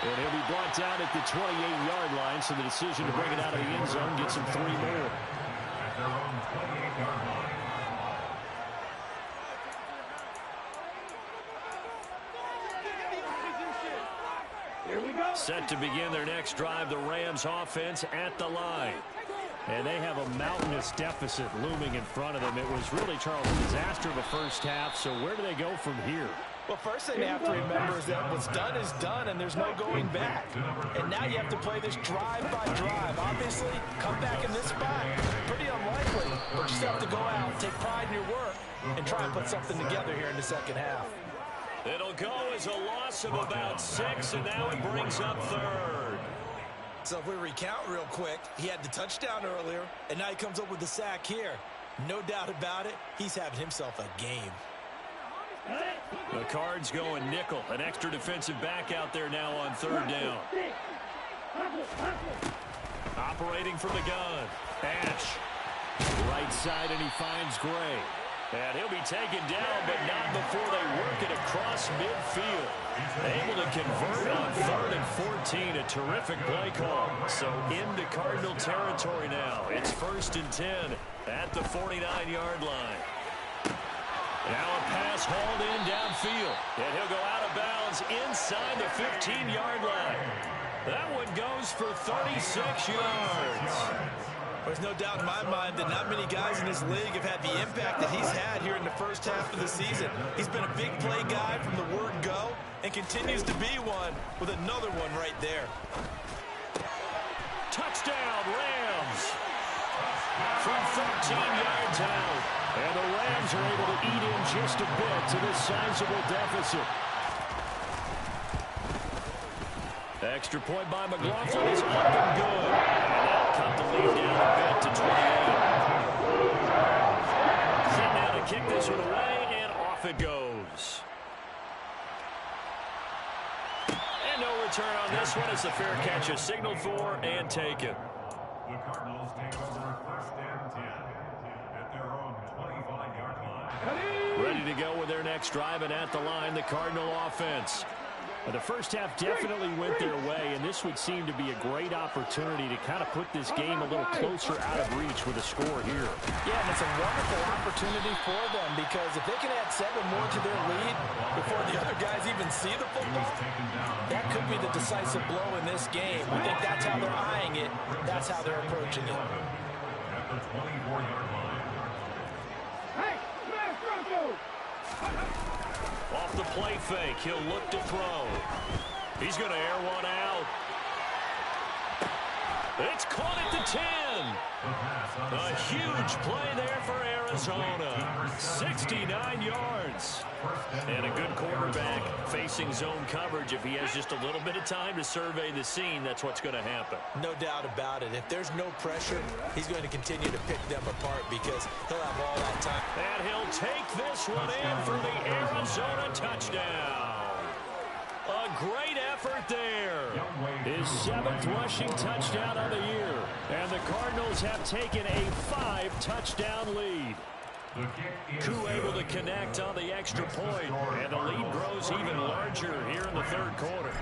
[SPEAKER 9] And he'll be brought down at the 28-yard line, so the decision to bring it out of the end zone gets him 3 more.
[SPEAKER 10] At their own 28-yard line.
[SPEAKER 9] Set to begin their next drive, the Rams offense at the line. And they have a mountainous deficit looming in front of them. It was really, Charles, a disaster of a first half, so where do they go from here?
[SPEAKER 11] Well, first thing they have to remember is that what's done is done, and there's no going back. And now you have to play this drive by drive. Obviously, come back in this spot, pretty unlikely, but you still have to go out, take pride in your work, and try and put something together here in the second half.
[SPEAKER 9] It'll go as a loss of about 6, and now it brings up third.
[SPEAKER 11] So if we recount real quick, he had the touchdown earlier, and now he comes up with the sack here. No doubt about it, he's having himself a game.
[SPEAKER 9] The Cards going nickel, an extra defensive back out there now on third down. Operating from the gun, Ash. Right side, and he finds Gray. And he'll be taken down, but not before they work it across midfield. Able to convert on 3rd and 14. A terrific play call. So into Cardinal territory now. It's 1st and 10 at the 49-yard line. Now a pass hauled in downfield. And he'll go out of bounds inside the 15-yard line. That one goes for 36 yards.
[SPEAKER 11] There's no doubt in my mind that not many guys in this league have had the impact that he's had here in the first half of the season. He's been a big play guy from the word go and continues to be one with another one right there.
[SPEAKER 9] Touchdown, Rams! From 13 yards out. And the Rams are able to eat in just a bit to this sizable deficit. Extra point by McLaughlin is up and good. And that'll cut the lead down a bit to 28. Sitting down to kick this one away, and off it goes. And no return on this one as the fair catch is signaled for and taken.
[SPEAKER 10] The Cardinals take over first and 10 at their own 25-yard line.
[SPEAKER 9] Ready to go with their next drive, and at the line, the Cardinal offense. The first half definitely went their way, and this would seem to be a great opportunity to kind of put this game a little closer out of reach with a score here.
[SPEAKER 11] Yeah, and it's a wonderful opportunity for them because if they can add 7 more to their lead before the other guys even see the football, that could be the decisive blow in this game. I think that's how they're eyeing it. That's how they're approaching it.
[SPEAKER 10] At the 24-yard line.
[SPEAKER 12] Hey, smash Bronco!
[SPEAKER 9] Off the play fake, he'll look to throw. He's going to air one out. It's caught at the 10. A huge play there for Arizona. 69 yards. And a good quarterback facing zone coverage. If he has just a little bit of time to survey the scene, that's what's going to happen.
[SPEAKER 11] No doubt about it. If there's no pressure, he's going to continue to pick them apart because he'll have all that time.
[SPEAKER 9] And he'll take this one in for the Arizona touchdown. A great effort there. His 7th rushing touchdown of the year. And the Cardinals have taken a 5-touchdown lead. Koo able to connect on the extra point, and the lead grows even larger here in the third quarter.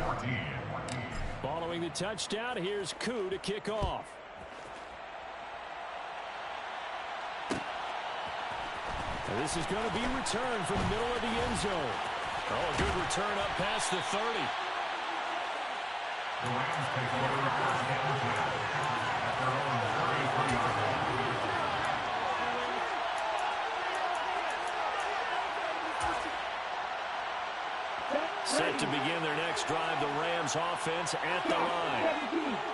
[SPEAKER 9] Following the touchdown, here's Koo to kick off. And this is going to be returned from the middle of the end zone. Oh, a good return up past the 30.
[SPEAKER 10] The Rams take over first and 10 at their own 33-yard line.
[SPEAKER 9] Set to begin their next drive, the Rams offense at the line.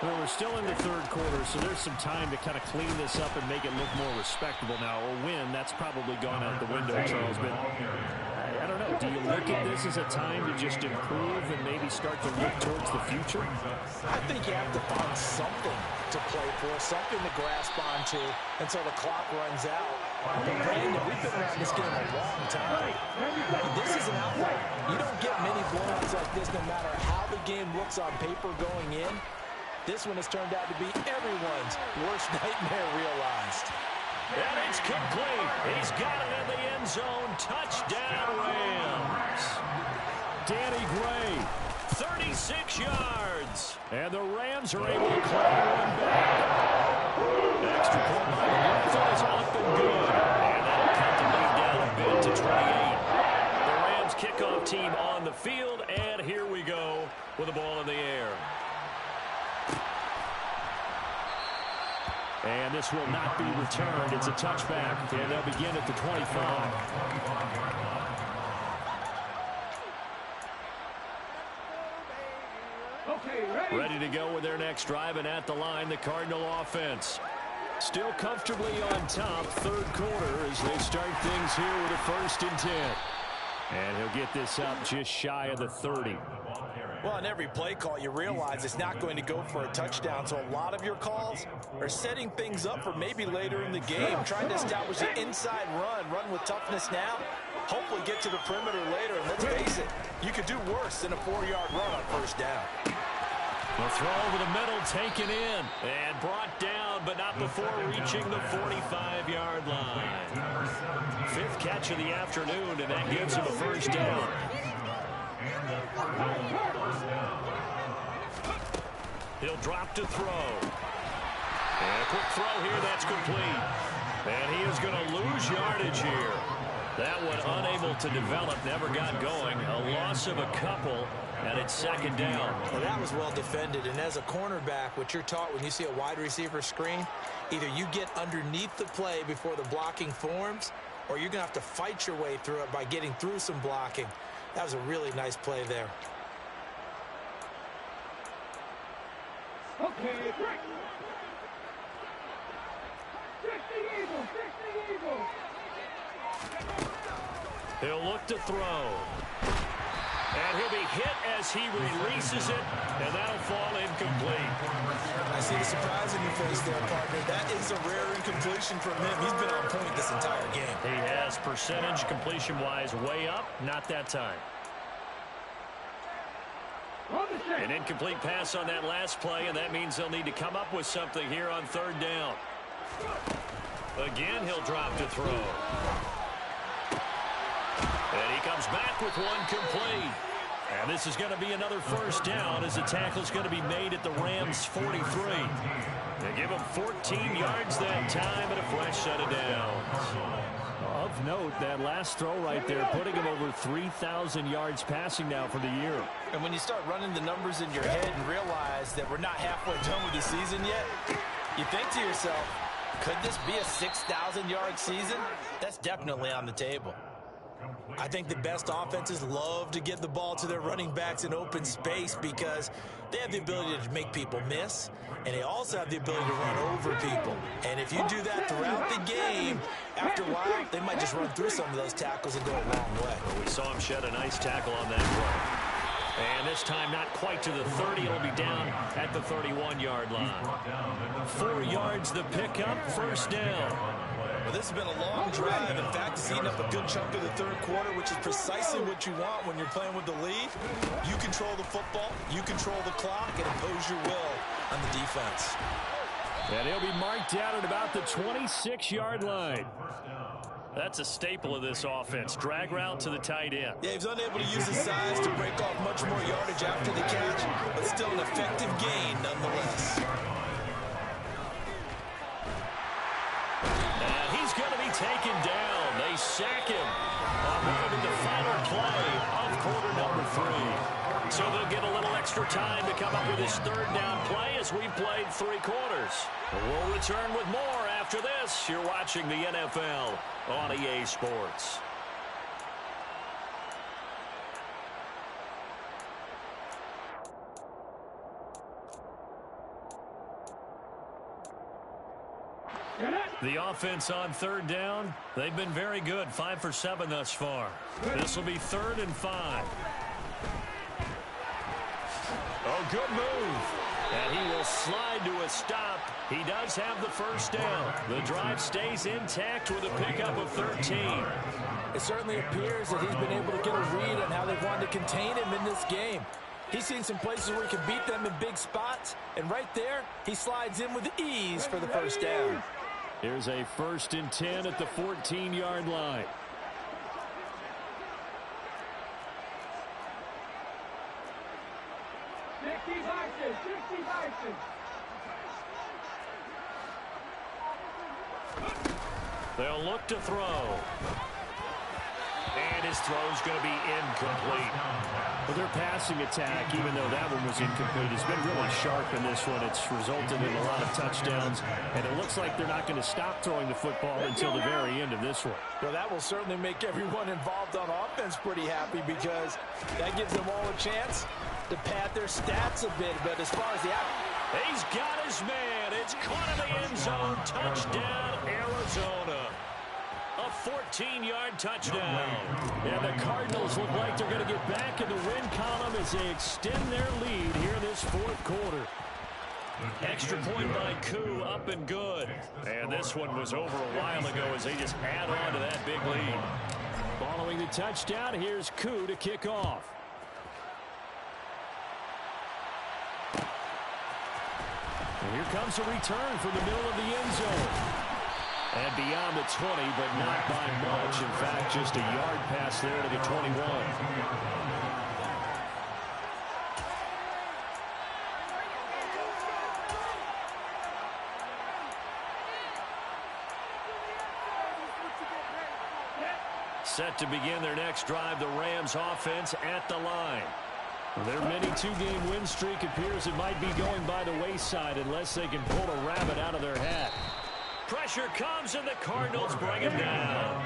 [SPEAKER 9] Well, we're still in the third quarter, so there's some time to kind of clean this up and make it look more respectable now. A win, that's probably gone out the window, Charles. But I don't know. Do you look at this as a time to just improve and maybe start to look towards the future?
[SPEAKER 11] I think you have to find something to play for, something to grasp onto until the clock runs out. But Brandon, we've been around this game a long time. This is an outlier. You don't get many blowouts like this no matter how the game looks on paper going in. This one has turned out to be everyone's worst nightmare realized.
[SPEAKER 9] And it's complete. He's got it in the end zone. Touchdown, Rams. Danny Gray, 36 yards. And the Rams are able to claw one back. Extra point by the Rams is up and good. And that'll cut the lead down a bit to 28. The Rams kickoff team on the field. And here we go with the ball in the air. And this will not be returned. It's a touchback, and they'll begin at the 25.
[SPEAKER 12] Okay,
[SPEAKER 9] ready to go with their next drive, and at the line, the Cardinal offense. Still comfortably on top, third quarter, as they start things here with a 1st and 10. And he'll get this up just shy of the 30.
[SPEAKER 11] Well, on every play call, you realize it's not going to go for a touchdown. So a lot of your calls are setting things up for maybe later in the game, trying to establish an inside run with toughness now, hopefully get to the perimeter later. And let's face it, you could do worse than a 4-yard run on first down.
[SPEAKER 9] The throw over the middle, taken in, and brought down, but not before reaching the 45-yard line. 5th catch of the afternoon, and that gives him a first down. He'll drop to throw. And a quick throw here, that's complete. And he is going to lose yardage here. That one unable to develop, never got going. A loss of a couple, and it's second down.
[SPEAKER 11] Well, that was well defended, and as a cornerback, what you're taught when you see a wide receiver screen, either you get underneath the play before the blocking forms, or you're going to have to fight your way through it by getting through some blocking. That was a really nice play there.
[SPEAKER 12] Okay, break. 60 Eagles, 60 Eagles.
[SPEAKER 9] He'll look to throw. And he'll be hit as he releases it, and that'll fall incomplete.
[SPEAKER 11] I see the surprise in your face there, partner. That is a rare incompletion from him. He's been on point this entire game.
[SPEAKER 9] He has percentage completion-wise way up, not that time. An incomplete pass on that last play, and that means they'll need to come up with something here on third down. Again, he'll drop to throw. And he comes back with one complete. And this is going to be another first down as the tackle's going to be made at the Rams' 43. They give him 14 yards that time and a fresh set of downs.
[SPEAKER 13] Of note, that last throw right there, putting him over 3,000 yards passing now for the year.
[SPEAKER 11] And when you start running the numbers in your head and realize that we're not halfway done with the season yet, you think to yourself, could this be a 6,000-yard season? That's definitely on the table. I think the best offenses love to get the ball to their running backs in open space because they have the ability to make people miss, and they also have the ability to run over people. And if you do that throughout the game, after a while, they might just run through some of those tackles and go a long way.
[SPEAKER 9] Well, we saw him shed a nice tackle on that play. And this time not quite to the 30. It'll be down at the 31-yard line. 4 yards the pickup, first down.
[SPEAKER 11] Well, this has been a long drive. In fact, it's eaten up a good chunk of the third quarter, which is precisely what you want when you're playing with the lead. You control the football, you control the clock, and impose your will on the defense.
[SPEAKER 13] And he'll be marked out at about the 26-yard line.
[SPEAKER 9] That's a staple of this offense. Drag route to the tight end.
[SPEAKER 11] Yeah, he's unable to use his size to break off much more yardage after the catch, but still an effective gain nonetheless.
[SPEAKER 9] And he's going to be taken down. They sack him on the final play of quarter number 3. So they'll get a little extra time to come up with his third down play as we've played 3 quarters. We'll return with more after this. You're watching the NFL on EA Sports. The offense on third down, they've been very good. 5 for 7 thus far. This will be 3rd and 5. Oh, good move. And he will slide to a stop. He does have the first down. The drive stays intact with a pickup of 13.
[SPEAKER 11] It certainly appears that he's been able to get a read on how they've wanted to contain him in this game. He's seen some places where he can beat them in big spots, and right there, he slides in with ease for the first down.
[SPEAKER 13] Here's a 1st and 10 at the 14-yard line.
[SPEAKER 9] They'll look to throw. And his throw's going to be incomplete.
[SPEAKER 13] Well, their passing attack, even though that one was incomplete, has been really sharp in this one. It's resulted in a lot of touchdowns, and it looks like they're not going to stop throwing the football until the very end of this one.
[SPEAKER 11] Well, that will certainly make everyone involved on offense pretty happy because that gives them all a chance to pad their stats a bit. But as far as the
[SPEAKER 9] he's got his man. It's caught in the end zone. Touchdown, Arizona. A 14-yard touchdown.
[SPEAKER 13] And the Cardinals look like they're going to get back in the win column as they extend their lead here in this 4th quarter.
[SPEAKER 9] Extra point by Koo, up and good. And this one was over a while ago as they just add on to that big lead.
[SPEAKER 13] Following the touchdown, here's Koo to kick off. And here comes a return from the middle of the end zone. And beyond the 20, but not by much. In fact, just a yard pass there to the 21.
[SPEAKER 9] Set to begin their next drive, the Rams offense at the line.
[SPEAKER 13] Their mini two-game win streak appears it might be going by the wayside unless they can pull a rabbit out of their hat.
[SPEAKER 9] Pressure comes, and the Cardinals bring him down.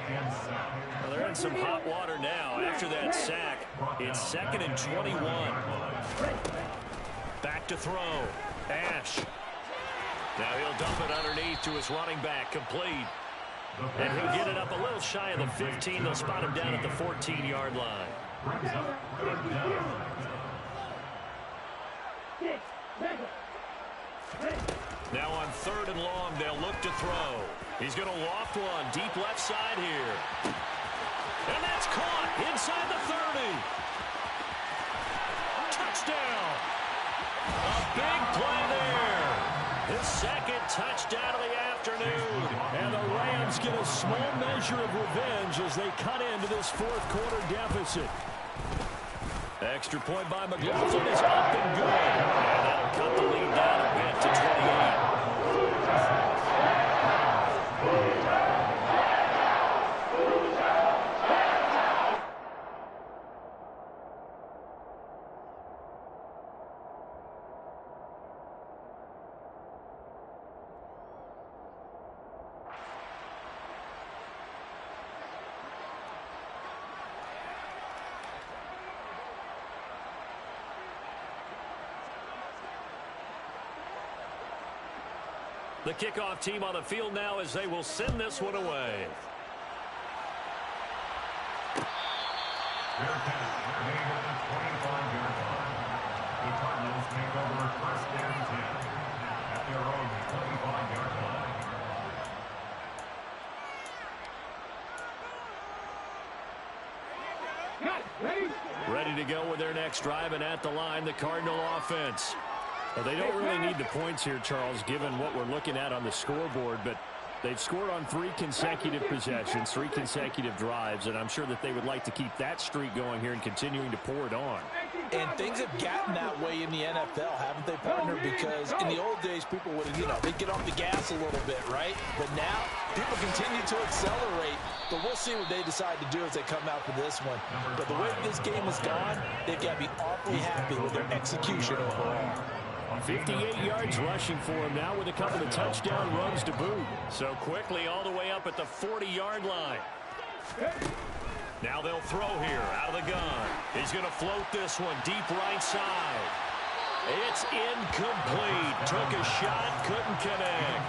[SPEAKER 9] Well, they're in some hot water now after that sack. It's 2nd and 21. Back to throw. Ash. Now he'll dump it underneath to his running back, complete. And he'll get it up a little shy of the 15. They'll spot him down at the 14-yard line. Now on 3rd and long, they'll look to throw. He's going to loft one deep left side here. And that's caught inside the 30. Touchdown. A big play there. His 2nd touchdown of the afternoon.
[SPEAKER 13] And the Rams get a small measure of revenge as they cut into this 4th quarter deficit.
[SPEAKER 9] Extra point by McLaughlin is up and good. And that'll cut the lead down a bit to 28. The kickoff team on the field now as they will send this one away.
[SPEAKER 10] They're made at the 25-yard line. The Cardinals take over 1st and 10 at their own 25-yard line.
[SPEAKER 9] Ready to go with their next drive, and at the line, the Cardinal offense.
[SPEAKER 13] Well, they don't really need the points here, Charles, given what we're looking at on the scoreboard, but they've scored on 3 consecutive possessions, 3 consecutive drives, and I'm sure that they would like to keep that streak going here and continuing to pour it on.
[SPEAKER 11] And things have gotten that way in the NFL, haven't they, partner? Because in the old days, people would, they'd get off the gas a little bit, right? But now, people continue to accelerate. But we'll see what they decide to do as they come out for this one. But the way this game has gone, they've got to be awfully happy with their execution overall.
[SPEAKER 13] 58 yards rushing for him now with a couple of touchdown runs to boot.
[SPEAKER 9] So quickly all the way up at the 40-yard line. Now they'll throw here out of the gun. He's going to float this one deep right side. It's incomplete. Took a shot, couldn't connect.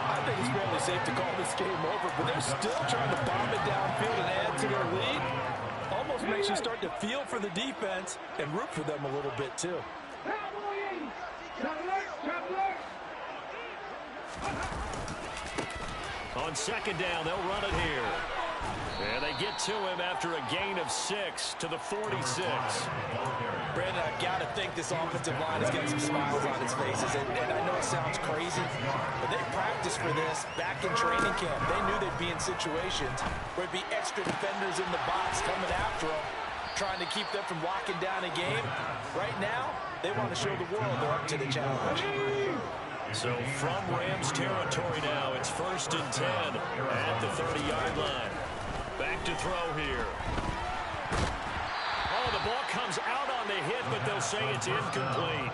[SPEAKER 11] I think it's fairly safe to call this game over, but they're still trying to bomb it downfield and add to their lead. Almost makes you start to feel for the defense and root for them a little bit, too.
[SPEAKER 9] On 2nd down, they'll run it here. And they get to him after a gain of 6 to the 46.
[SPEAKER 11] Brandon, I've got to think this offensive line is getting some smiles on its faces. And I know it sounds crazy, but they practiced for this back in training camp. They knew they'd be in situations where it'd be extra defenders in the box coming after them, trying to keep them from locking down a game. Right now, they want to show the world they're up to the challenge.
[SPEAKER 9] So from Rams territory now, it's 1st and 10 at the 30-yard line. Back to throw here. Oh, the ball comes out on the hit, but they'll say it's incomplete.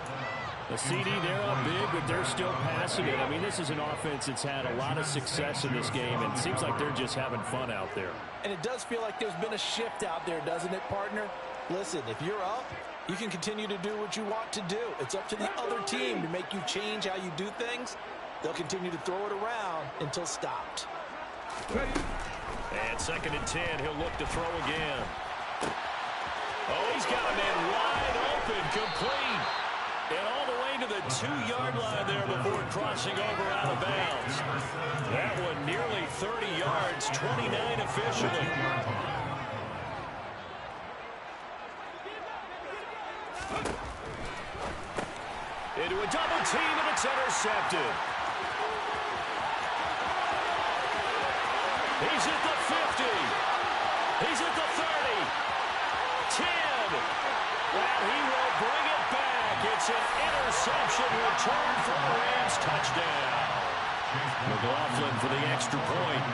[SPEAKER 13] The CD, they're up big, but they're still passing it. I mean, this is an offense that's had a lot of success in this game, and it seems like they're just having fun out there.
[SPEAKER 11] And it does feel like there's been a shift out there, doesn't it, partner? Listen, if you're up, you can continue to do what you want to do. It's up to the other team to make you change how you do things. They'll continue to throw it around until stopped.
[SPEAKER 9] And 2nd and 10, he'll look to throw again. Oh, he's got a man wide open, complete. And all the way to the 2-yard line there before crossing over out of bounds. That one nearly 30 yards, 29 officially. Into a double team, and it's intercepted. He's at the 50. He's at the 30. 10. And he will bring it back. It's an interception return for a Rams touchdown. McLaughlin for the extra point.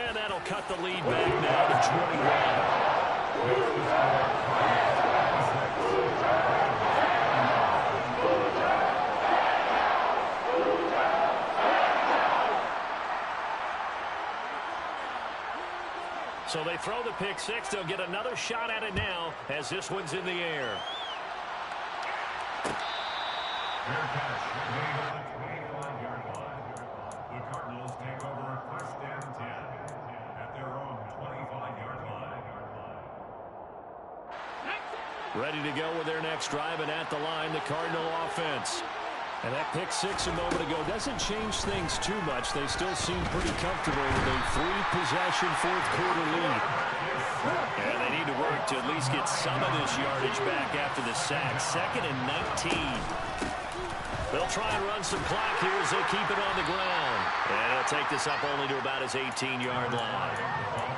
[SPEAKER 9] And that'll cut the lead back now to 21. So they throw the pick six. They'll get another shot at it now as this one's in the air.
[SPEAKER 10] Fair catch. Made on the 25-yard line. The Cardinals take over first and 10 at their own 25-yard line.
[SPEAKER 9] Ready to go with their next drive, and at the line, the Cardinal offense. And that pick six a moment ago doesn't change things too much. They still seem pretty comfortable with a three-possession fourth-quarter lead. And they need to work to at least get some of this yardage back after the sack. 2nd and 19. They'll try and run some clock here as they keep it on the ground. And they'll take this up only to about his 18-yard line.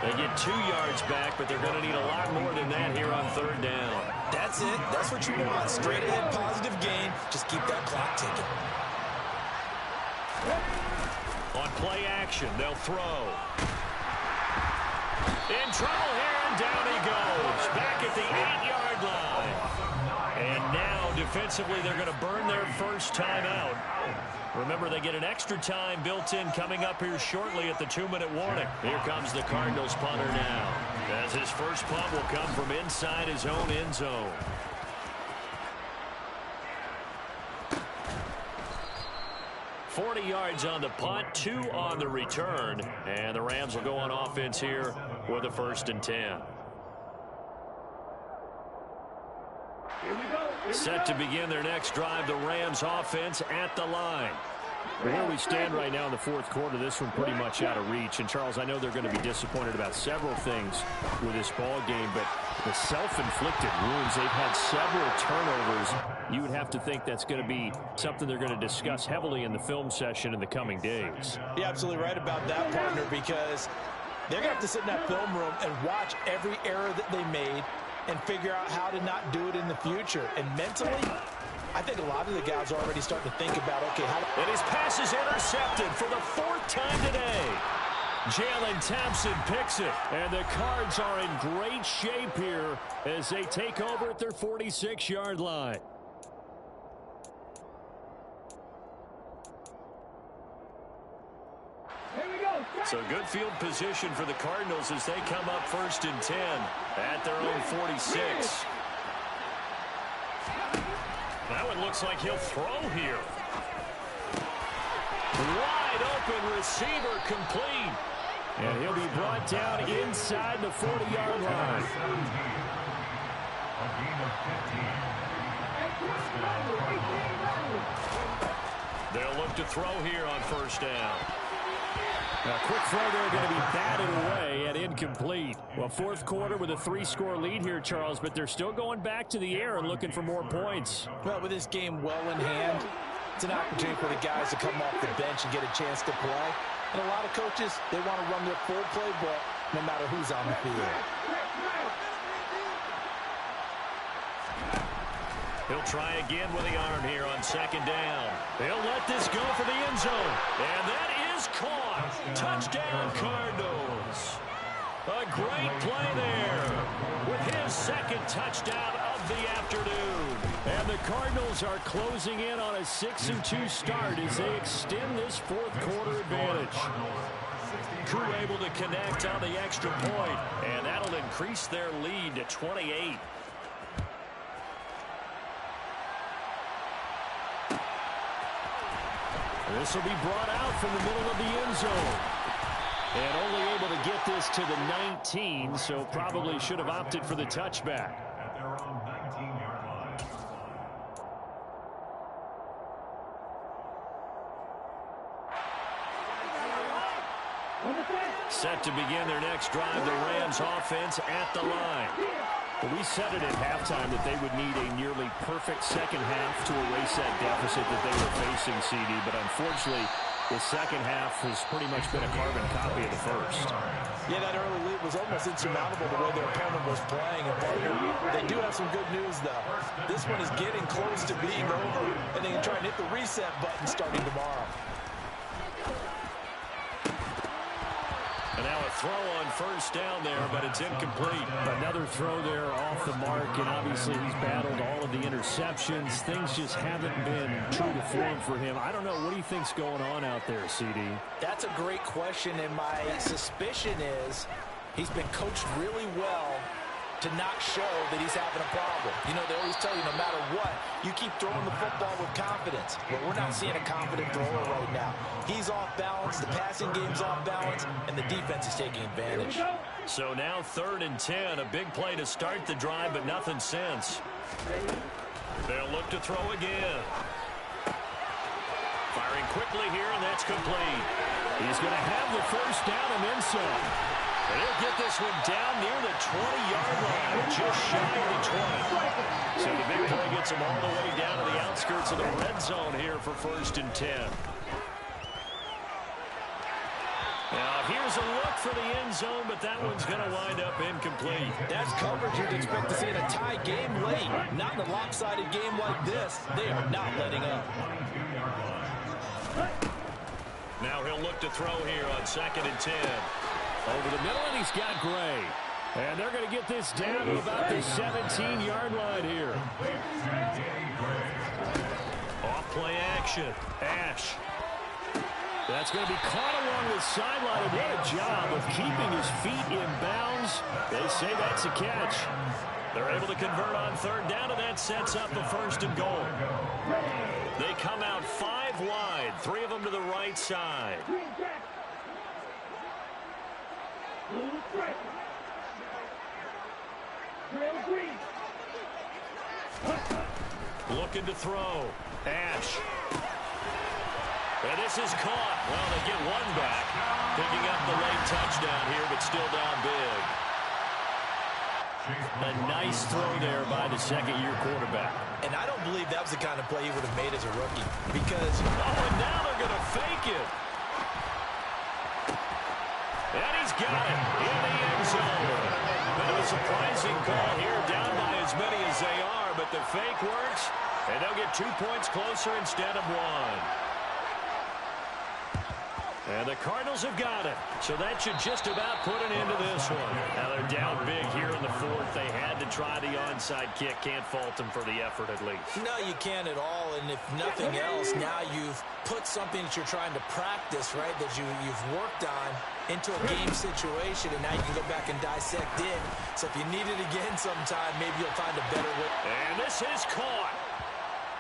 [SPEAKER 9] They get 2 yards back, but they're going to need a lot more than that here on third down.
[SPEAKER 11] That's it. That's what you want. Straight ahead, positive gain. Just keep that clock ticking.
[SPEAKER 9] On play action, they'll throw. In trouble here, and down he goes. Back at the 8-yard line. And now, defensively, they're going to burn their first time out. Remember, they get an extra time built in coming up here shortly at the 2-minute warning. Here comes the Cardinals punter now, as his first punt will come from inside his own end zone. $40 yards on the punt, 2 on the return, and the Rams will go on offense here with a 1st and 10. Set to begin their next drive, the Rams offense at the line. Where we stand right now in the fourth quarter, this one pretty much out of reach. And, Charles, I know they're going to be disappointed about several things with this ball game, but the self-inflicted wounds, they've had several turnovers. You would have to think that's going to be something they're going to discuss heavily in the film session in the coming days.
[SPEAKER 11] You're absolutely right about that, partner, because they're going to have to sit in that film room and watch every error that they made and figure out how to not do it in the future. And mentally, I think a lot of the guys are already starting to think about, okay, how to...
[SPEAKER 9] And his pass is intercepted for the 4th time today. Jalen Thompson picks it, and the Cards are in great shape here as they take over at their 46-yard line. So good field position for the Cardinals as they come up 1st and 10 at their own 46. Now it looks like he'll throw here. Wide open receiver complete. And he'll be brought down inside the 40-yard line. They'll look to throw here on 1st down. A quick throw there going to be batted away and incomplete. Well, fourth quarter with a 3-score lead here, Charles, but they're still going back to the air and looking for more points.
[SPEAKER 11] Well, with this game well in hand, it's an opportunity for the guys to come off the bench and get a chance to play. And a lot of coaches, they want to run their full playbook no matter who's on the field.
[SPEAKER 9] He'll try again with the arm here on 2nd down. They'll let this go for the end zone. And that is caught. Touchdown, Cardinals. A great play there with his 2nd touchdown of the afternoon. And the Cardinals are closing in on a 6-2 start as they extend this fourth quarter advantage. Crew able to connect on the extra point, and that'll increase their lead to 28. This will be brought out from the middle of the end zone. And only able to get this to the 19, so probably should have opted for the touchback.
[SPEAKER 10] At their own 19-yard line.
[SPEAKER 9] Set to begin their next drive, the Rams offense at the line. Well, we said it at halftime that they would need a nearly perfect second half to erase that deficit that they were facing, CD, but unfortunately, the second half has pretty much been a carbon copy of the first.
[SPEAKER 11] Yeah, that early lead was almost insurmountable the way their opponent was playing. And partner, they do have some good news, though. This one is getting close to being over, and they can try and hit the reset button starting tomorrow.
[SPEAKER 9] And now a throw on first down there, but it's incomplete.
[SPEAKER 13] Another throw there off the mark, and obviously he's battled all of the interceptions. Things just haven't been true to form for him. I don't know. What do you think's going on out there, CD?
[SPEAKER 11] That's a great question, and my suspicion is he's been coached really well to not show that he's having a problem. You know, they always tell you no matter what, you keep throwing the football with confidence. But we're not seeing a confident thrower right now. He's off balance, the passing game's off balance, and the defense is taking advantage.
[SPEAKER 9] So now 3rd and 10, a big play to start the drive, but nothing since. They'll look to throw again. Firing quickly here, and that's complete. He's going to have the first down and then some. And he'll get this one down near the 20-yard line, just shy of the 20. So the big play gets him all the way down to the outskirts of the red zone here for 1st and 10. Now here's a look for the end zone, but that one's going to wind up incomplete.
[SPEAKER 11] That's coverage you'd expect to see in a tie game late. Not in a lopsided game like this. They are not letting up.
[SPEAKER 9] Now he'll look to throw here on 2nd and 10.
[SPEAKER 13] Over the middle, and he's got Gray. And they're going to get this down to about the 17-yard line here.
[SPEAKER 9] Off play action. Ash.
[SPEAKER 13] That's going to be caught along the sideline. And what a job of keeping his feet in bounds. They say that's a catch.
[SPEAKER 9] They're able to convert on 3rd down, and that sets up the 1st and goal. They come out 5 wide, 3 of them to the right side. Looking to throw. Ash. And this is caught. Well, they get one back. Picking up the late touchdown here, but still down big. A nice throw there by the second-year quarterback.
[SPEAKER 11] And I don't believe that was the kind of play he would have made as a rookie. Because,
[SPEAKER 9] and now they're going to fake it. And he's got it in the end zone. Bit of a surprising call here, down by as many as they are, but the fake works, and they'll get 2 points closer instead of 1. And the Cardinals have got it. So that should just about put an end to this one. Now they're down big here in the 4th. They had to try the onside kick. Can't fault them for the effort at least.
[SPEAKER 11] No, you can't at all. And if nothing else, now you've put something that you're trying to practice, right, that you've worked on into a game situation, and now you can go back and dissect it. So if you need it again sometime, maybe you'll find a better way.
[SPEAKER 9] And this is caught.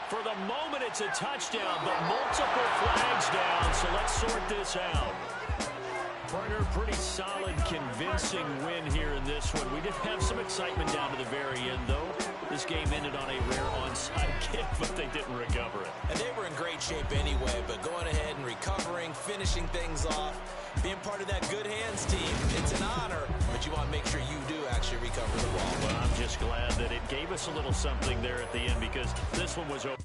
[SPEAKER 9] For the moment, it's a touchdown, but multiple flags down, so let's sort this out. Partner, pretty solid, convincing win here in this one. We did have some excitement down to the very end, though. This game ended on a rare onside kick, but they didn't recover it.
[SPEAKER 11] And they were in great shape anyway, but going ahead and recovering, finishing things off, being part of that good hands team, it's an honor, but you want to make sure you do actually recover the ball.
[SPEAKER 9] Well, I'm just glad that it gave us a little something there at the end, because this one was over.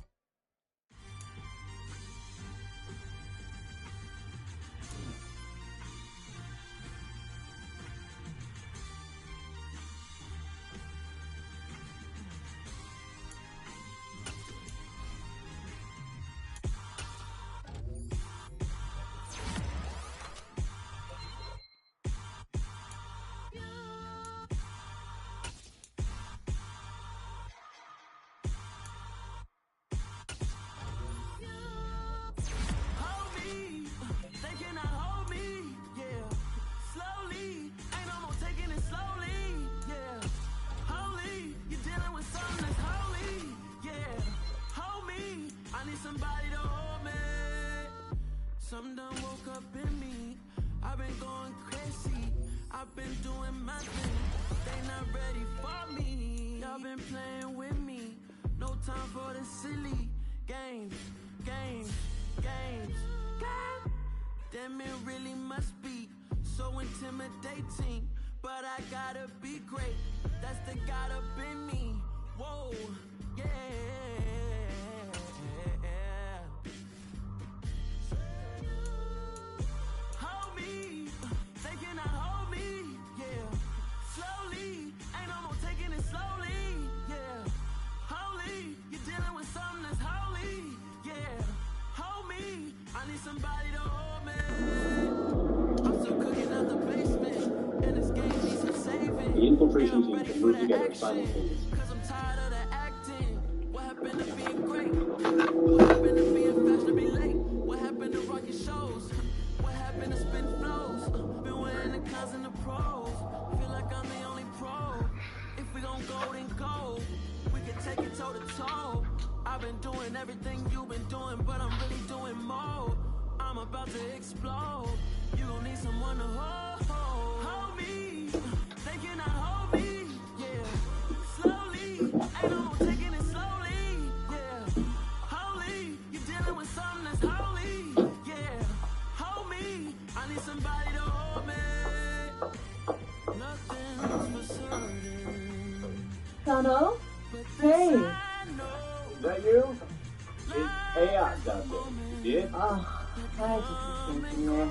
[SPEAKER 14] Something done woke up in me. I've been going crazy. I've been doing my thing. They not ready for me. Y'all been playing with me. No time for the silly games. Damn, it really must be so intimidating. But I gotta be great. That's the God up in me. Whoa, yeah. Somebody to hold me. I'm still cooking out the basement.
[SPEAKER 15] The infiltration team can move together simultaneously.
[SPEAKER 14] Cause I'm tired of the acting. What happened to being great? What happened to being fashionably late? What happened to rocket shows? What happened to spin flows? Been wearing the cons and the pros. Feel like I'm the only pro. If we gon' go, then go. We can take it toe to toe. I've been doing everything you've been doing, but I'm really doing more. I'm about to explode. You gon' need someone to hold me. They cannot hold me, yeah. Slowly, ain't no more taking it slowly, yeah. Holy, you're dealing with something that's holy, yeah. Hold me, I need somebody to hold me. Nothing's for certain.
[SPEAKER 16] Donald? Hey.
[SPEAKER 15] Is that you? It's chaos out there. You see it?
[SPEAKER 16] Oh, I just was thinking there.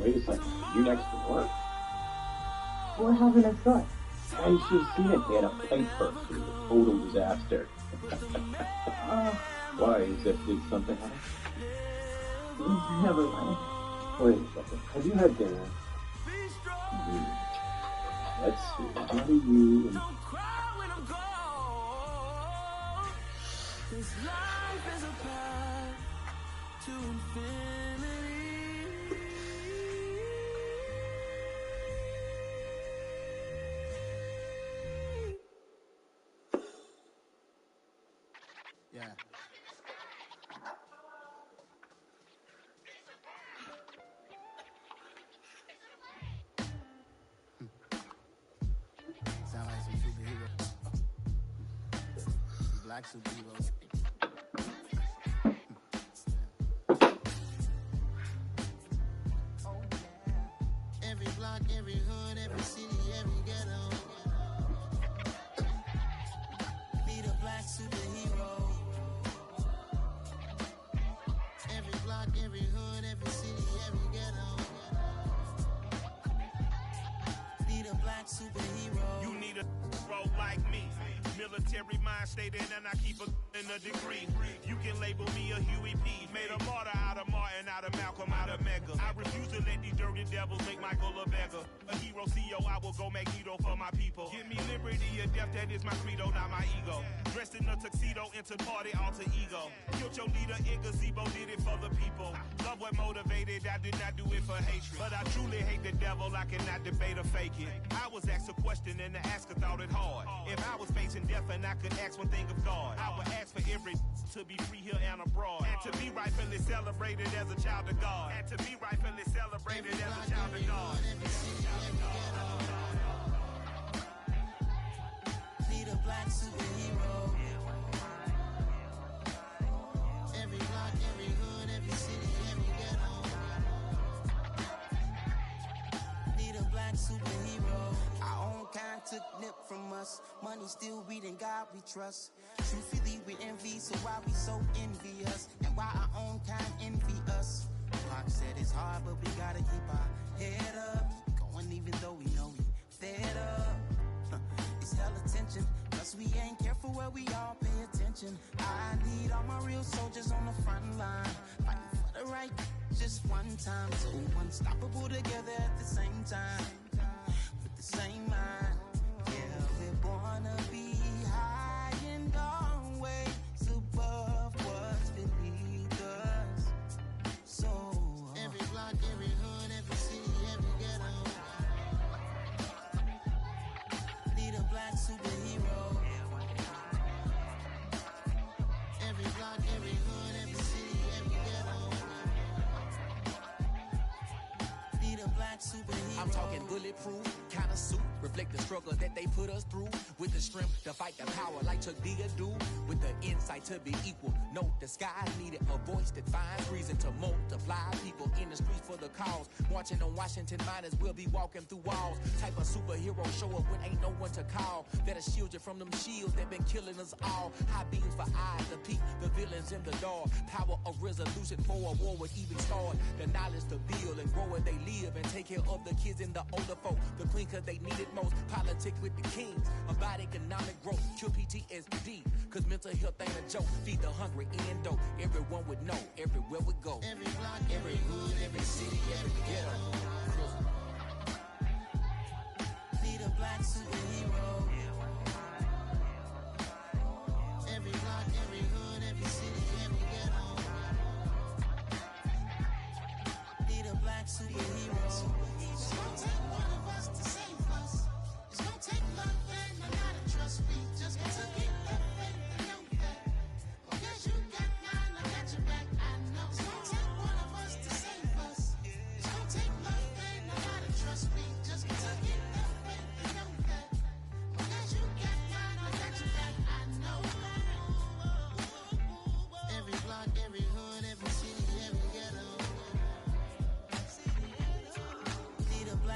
[SPEAKER 15] Wait a second. You next to work?
[SPEAKER 16] What happened next door?
[SPEAKER 15] Yeah, you should have seen it. They had a pipe burst. It was a total disaster. Why? Is it did something happen?
[SPEAKER 16] Never mind.
[SPEAKER 15] Wait a second. Have you had dinner? Let's see. How do you...
[SPEAKER 14] This life is a path to infinity.
[SPEAKER 17] Yeah. Sound like some superheroes. Black superheroes.
[SPEAKER 2] Every block, every hood, every city, every ghetto. Be the black superhero. Every block, every hood, every city, every ghetto. Be the black superhero.
[SPEAKER 3] You need a role like me. Military mind stated, and I keep a in a degree. You can label me a Huey P. Made a martyr out of Martin, out of Malcolm, out of Mega. I refuse to let these dirty devils make Michael a beggar. A hero CEO, I will go Magneto for my people. Give me liberty or death, that is my credo, not my ego. Dressed in a tuxedo, into party, alter ego. Killed your leader in gazebo, did it for the people. Love what motivated, I did not do it for hatred. But I truly hate the devil, I cannot debate or fake it. I was asked a question and the asker thought it hard. If I was facing death and I could ask one thing of God, I would ask for every to be free here and abroad, and to be rightfully celebrated as a child of God, and to be rightfully celebrated as a child of God.
[SPEAKER 2] Be the black superhero. Every block, every hood, every city, every ghetto. Be the black superhero. Our own kind took nip from us. Money still reading God we trust. Truthfully we envy, so why we so envious? And why our own kind envy us? Pac said it's hard, but we gotta keep our head up. Keep going even though we know we fed up. It's hell attention, plus we ain't careful where we all pay attention. I need all my real soldiers on the front line, fighting for the right just one time. So unstoppable together at the same time, with the same mind. Yeah, we're born to be high and always above what's beneath us. So every block, every hood, every city, every ghetto. Be the black superhero. Every block, every hood, every city, every ghetto. Be the black superhero.
[SPEAKER 18] I'm talking bulletproof kind of suit, reflect the struggle that they put us through, with the strength to fight the power like Chuck D do, with the insight to be equal. No disguise needed, a voice that finds reason to multiply. People in the streets for the cause, marching on Washington miners will be walking through walls. Type of superhero show up when ain't no one to call, that'll shield you from them shields that been killing us all. High beams for eyes to peek the villains in the dark. Power of resolution for a war would even start. The knowledge to build and grow where they live and take care of the kids and the older folk. The clean cause they need it most. Politic with the kings about economic growth. Cure PTSD cause mental health ain't a joke. Feed the hungry and dope. Everyone would know everywhere we go.
[SPEAKER 2] Every block, every hood, every city, every ghetto.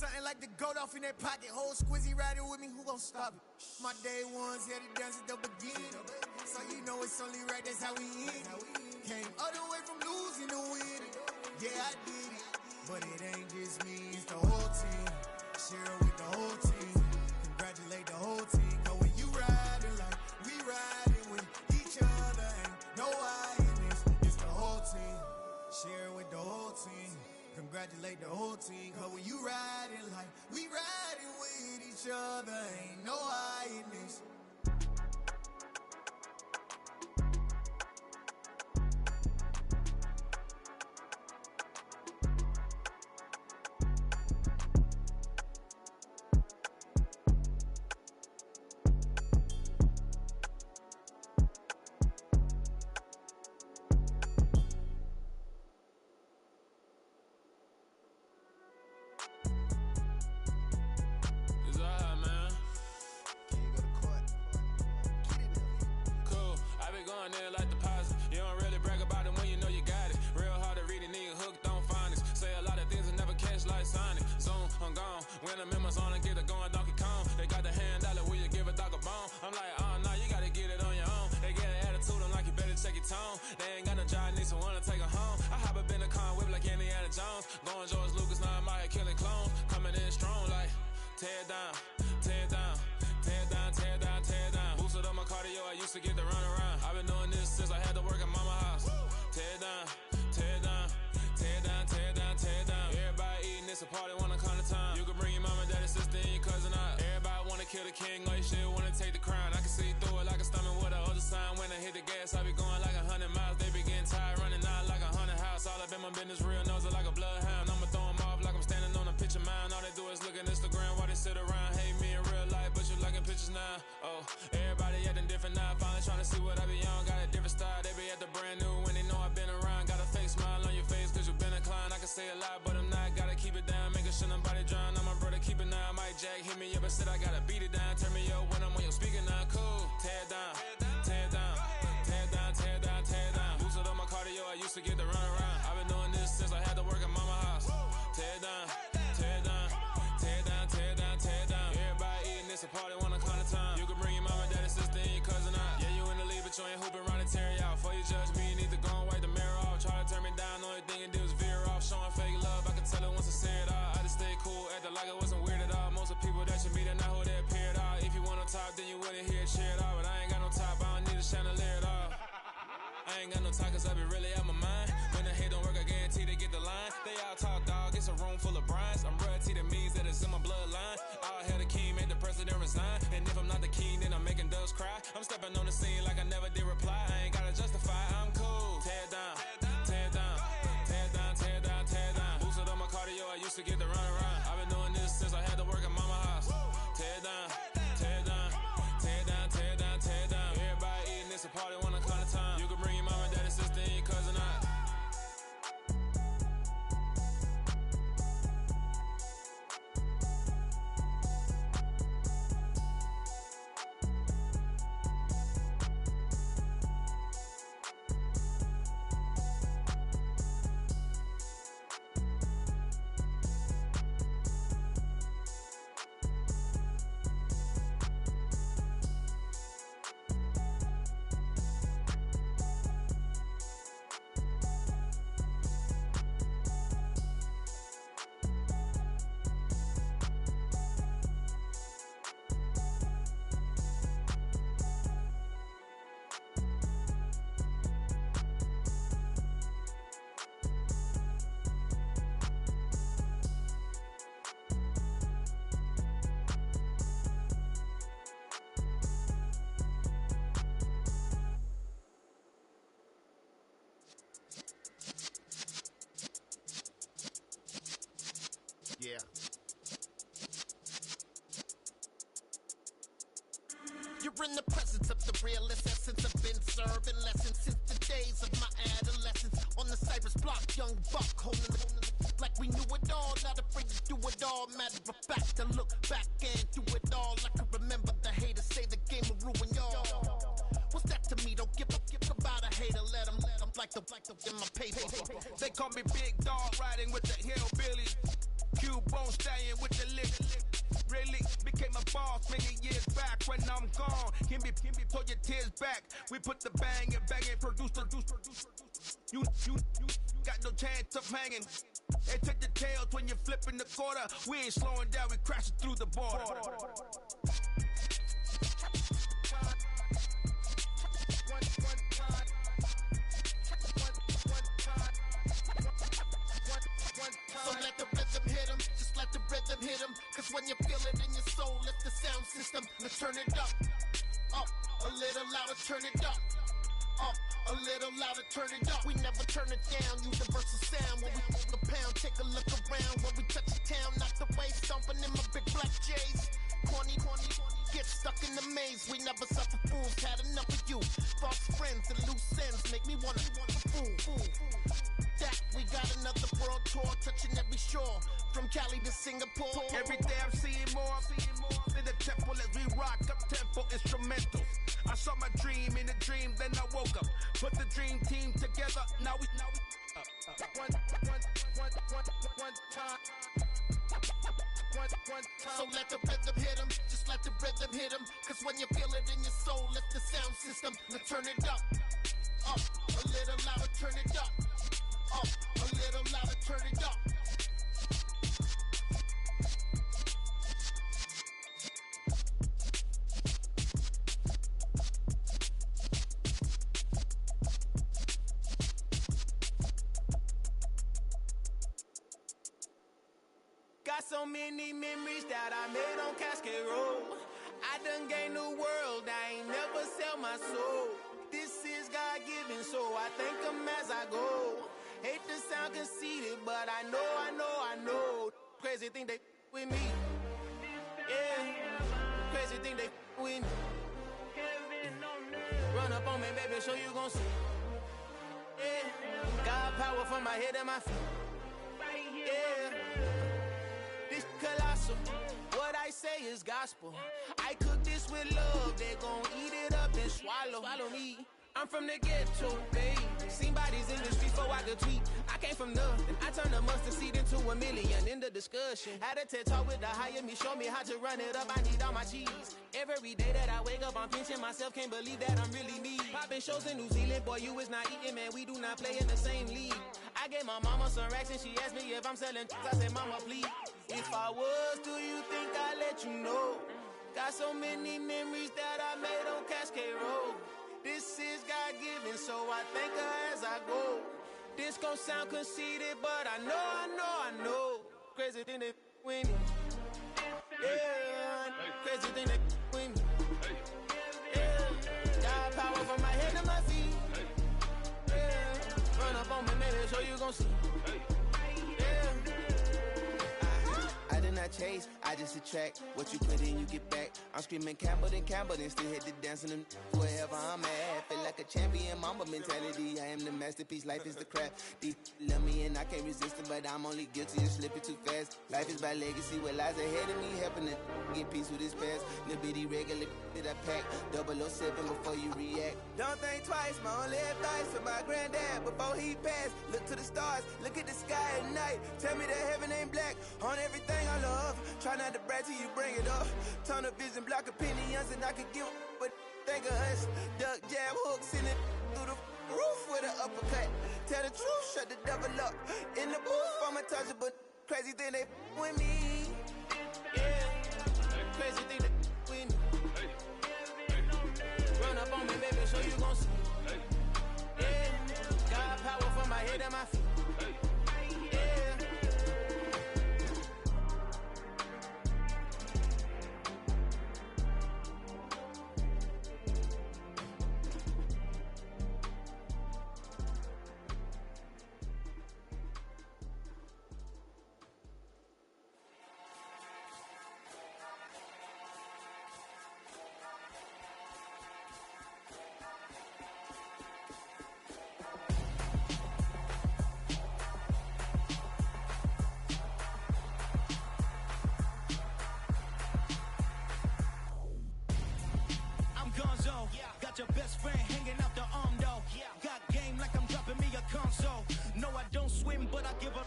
[SPEAKER 1] something like the goat off in that pocket. Whole squizzy riding with me, who gon' stop it? My day ones here to dance at the beginning. So you know it's only right, that's how we end. Came all the way from losing to winning. Yeah, I did it. But it ain't just me, it's the whole team. Share it with the whole team. Congratulate the whole team. Cause when you riding like we riding with each other, ain't no I in this. It's the whole team. Share it with the whole team. Congratulate the whole team. Cause when you riding like we riding with each other, ain't no I in this.
[SPEAKER 2] Yeah. You're in the presence of the realest essence. I've been serving lessons since the days of my adolescence. On the Cypress block, young buck holding it like we knew it all. Not afraid to do it all. Matter of fact, to look back and do it all. I can remember the haters say the game will ruin y'all. What's that to me? Don't give about a hater. Let them like the in my paper.
[SPEAKER 3] They call me Big Dog, riding with the hillbillies. Cube bone stallion with the boss many years back. When I'm gone, can be pull your tears back. We put the bang and produce. You got no chance of hanging. They take the tails when you're flipping the quarter. We ain't slowing down, we crashing through the border.
[SPEAKER 2] So let the rhythm hit him, just let the rhythm hit him. Cause when you feel it in your soul, lift the sound system. Let's turn it up, a little louder, turn it up. A little louder, turn it up. We never turn it down, universal sound. When we move the pound, take a look around. When we touch the town, knock the way, stomping in my big black J's. Corny, get stuck in the maze. We never suffer fools, had enough of you. False friends and loose ends make me wanna fool. That we got another world tour, touching every shore. From Cali to Singapore.
[SPEAKER 3] Every day I'm seeing more. In the temple as we rock up tempo instrumentals. I saw my dream in a dream, then I woke up. Put the dream team together, now we one time.
[SPEAKER 2] So let the rhythm hit him, just let the rhythm hit him. Cause when you feel it in your soul, lift the sound system. Let's turn it up, a little louder, turn it up, a little louder, turn it up.
[SPEAKER 6] Got so many memories that I made on Cascade Road. I done gained the world, I ain't never sell my soul. This is God-given, so I thank him as I go. Hate to sound conceited, but I know. Crazy thing they with me. Yeah, crazy thing they with me. Run up on me, baby, show you gon' see. Yeah, God power from my head and my feet. Yeah. This colossal, what I say is gospel. I cook this with love, they gon' eat it up and swallow me. I'm from the ghetto, baby. Seen bodies in the streets before I could tweet. I came from nothing, I turned a mustard seed into a million in the discussion. Had a TED talk with the higher me, show me how to run it up, I need all my cheese. Every day that I wake up, I'm pinching myself, can't believe that I'm really me. Popping shows in New Zealand, boy, you is not eating, man, we do not play in the same league. I gave my mama some racks and she asked me if I'm selling, I said, mama, please. If I was, do you think I'd let you know? Got so many memories that I made on Cascade Road. This is God-given, so I thank her as I go. This gon' sound conceited, but I know. Crazy thing they with me. Yeah, crazy thing they with me. Yeah, got power from my head to my feet. Yeah, run up on me, maybe so you gon' see.
[SPEAKER 19] I did not chase, I just attract. What you put in, you get back. I'm screaming Campbell, then still hit the dance and wherever I'm at. Feel like a champion, mamba mentality. I am the masterpiece, life is the craft. These love me and I can't resist it, but I'm only guilty of slipping too fast. Life is by legacy, what lies ahead of me, helping to get peace with his past. Little bitty regular that I pack, 007 before you react. Don't think twice, my only advice for my granddad before he passed. Look to the stars, look at the sky at night. Tell me that heaven ain't black on everything I love. Try not to brag till you bring it up. Tunnel vision, block opinions, and I could give but think of us. Duck jab hooks in it through the roof with an uppercut. Tell the truth, shut the devil up. In the booth, I'm untouchable. Crazy thing they with me.
[SPEAKER 6] Yeah, crazy thing they with me. Run up on me, baby, so you gon' see. Yeah, got power from my head and my feet.
[SPEAKER 20] Got your best friend hanging out the arm though. Got game like I'm dropping me a console. No, I don't swim, but I give a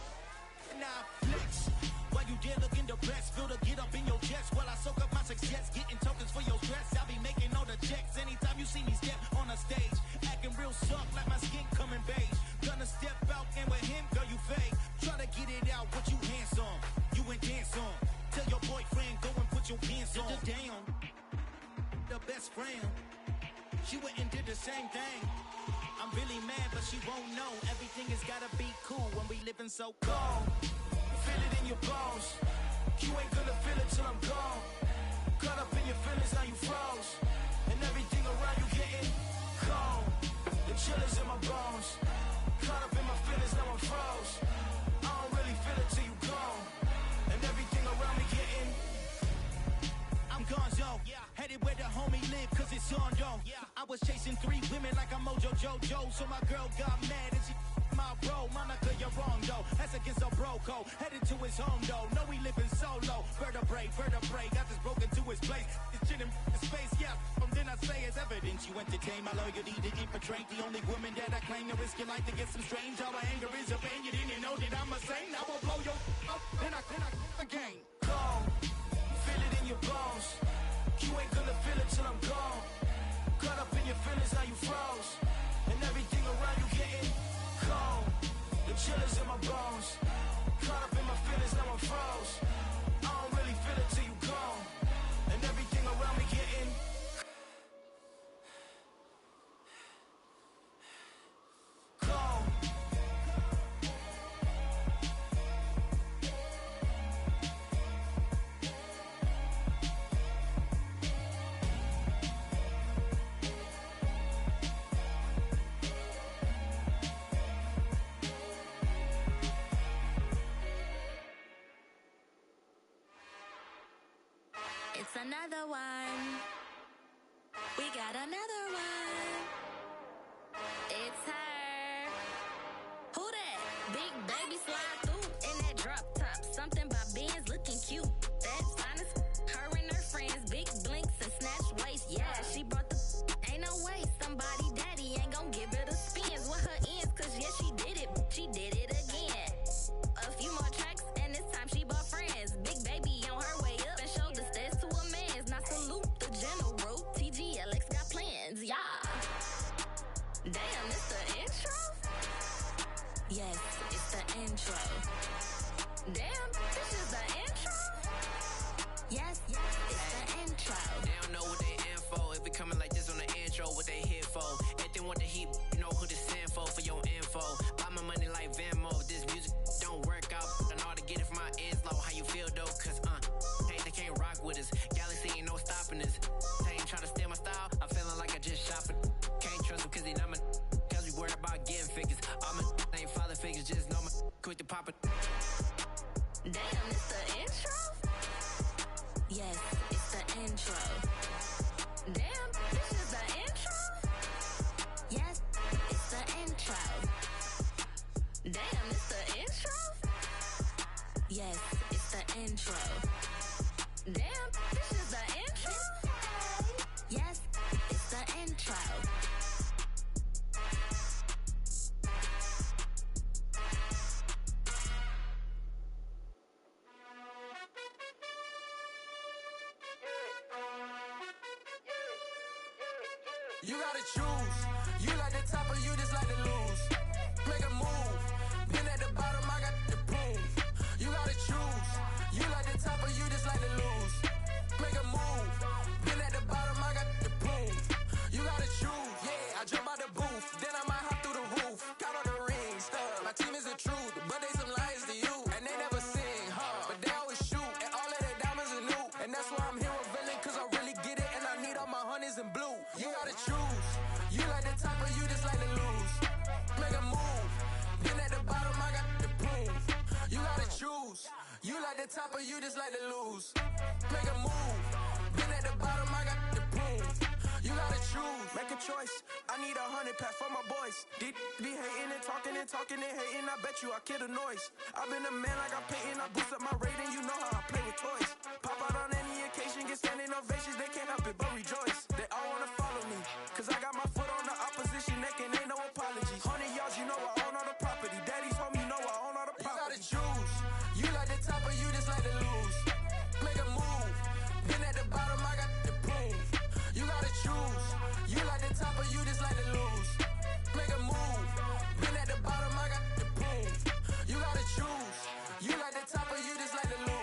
[SPEAKER 20] now flex. While you there looking depressed, feel the get up in your chest while I soak up my success. friend. She went and did the same thing. I'm really mad, but she won't know. Everything has gotta be cool when we living so cold. Feel it in your bones. You ain't gonna feel it till I'm gone. Caught up in your feelings, now you froze. And everything around you getting cold. The chillers in my bones. Caught up in my feelings, now I'm froze. I don't really feel it till you gone. And everything around me getting I'm gonzo, headed where the homie live, cause it's on though. I was chasing 3 women like I'm Mojo Jojo, so my girl got mad and she my bro. Monica, you're wrong though, that's against a bro code. Headed to his home though, know we living solo. Vertebrae, got this broken to his place. It's shit in space, yeah. From then I say it's evidence you entertain my loyalty to infiltrate. The only woman that I claim to risk your life to get some strange. All my anger is a pain, you didn't know that I'm a saint. I will blow your up, then I again. Cold. Feel it in your bones. You ain't gonna feel it till I'm gone. Caught up in your feelings, now you froze. And everything around you getting cold. The chillers in my bones. Caught up in my feelings, now I'm froze. I don't really feel it till you gone. And everything around me getting cold.
[SPEAKER 21] It's another one. We got another one. It's her. Who that? Big baby slide through in that drop top. Something by Benz looking cute. That's honest. Her and her friends, big blinks and snatch waist. Yeah, she brought the. Ain't no way somebody daddy ain't gon' give her the spins with her ends. Cause yeah, she did it. She did it again. A few more tracks and this time she bought friends. Big baby on her way up and showed the stairs to a man's. Now salute the general. TGLX got plans, yeah. Damn, it's the intro? Yes, it's the intro. Damn, this is the intro? Yes, it's the intro.
[SPEAKER 22] They don't know what they in for. If we coming like this on the intro, what they here for? If they want the heat, you know who to send for your info. Buy my money like Venmo. If this music don't work out, I know how to get it from my ends low. How you feel though? Cause hey, they can't rock with us. Galaxy ain't no stopping us. They ain't trying to steal my style. I'm feeling like I just shop it. Can't trust them cause they not my. Cause we worried about getting figures. All my ain't father figures, just know my quick to pop it.
[SPEAKER 21] Damn, it's the intro? Yes, it's the intro. Damn, this is the intro? Yes, it's the intro. Damn, it's the intro? Yes, it's the intro. Damn, this is the intro? Yes, it's the intro.
[SPEAKER 23] You gotta choose. You like the top or you just like to lose. Make a move. Been at the bottom, I got the proof. You gotta choose. You like the top or you just like to lose. Make a move. Been at the bottom, I got the proof. You gotta choose. Yeah, I jump out the booth. Then I might hop through the roof. Count on the rings. My team is the truth, but they some liars to you. And they never sing, but they always shoot. And all of their diamonds are new. And that's why I'm here with villain, cause I really get it. And I need all my honeys in blue. You gotta choose. You like the top or you just like to lose. Make a move. Been at the bottom, I got the proof. You gotta choose. You like the top or you just like to lose. Make a move. Been at the bottom, I got the proof. You gotta choose. Make a choice. I need 100 pack for my boys. Be hating and talking and hating. I bet you I kill the noise. I've been a man like I'm Peyton. I boost up my rating. You know how I play with toys. Pop out on any occasion, get standing ovations. They can't help it but rejoice. They all wanna follow me, cause I got my foot on the opposition neck and ain't no apologies. 100 yards, you know I own all the property. Daddy's home, you know I own all the property. You gotta choose. You like the top or you just like to lose. Make a move. Been at the bottom, I got the proof. You gotta choose. You like the top or you just like to lose. Make a move. Been at the bottom, I got the proof. You gotta choose. You like the top or you just like to lose.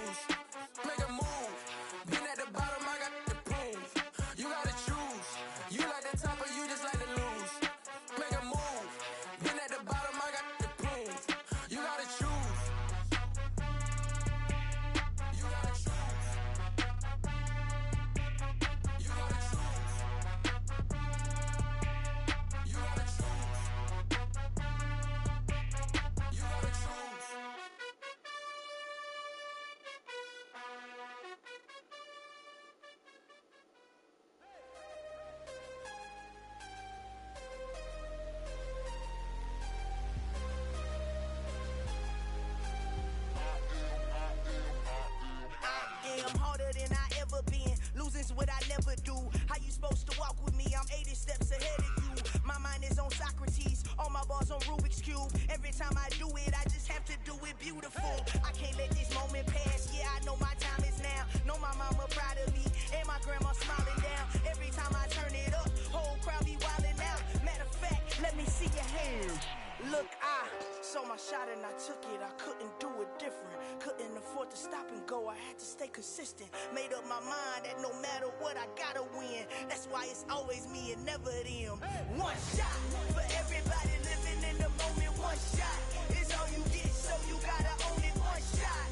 [SPEAKER 4] shot and I took it, I couldn't do it different. Couldn't afford to stop and go, I had to stay consistent. Made up my mind that no matter what, I gotta win. That's why it's always me and never them. One shot for everybody living in the moment. One shot is all you get, so you gotta own it. One shot,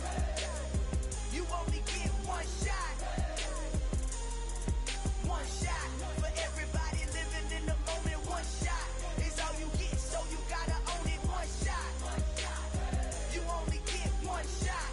[SPEAKER 4] you only get one shot. One shot for everybody living in the moment. One shot is all you get, so you gotta own it. One shot, you only get one shot.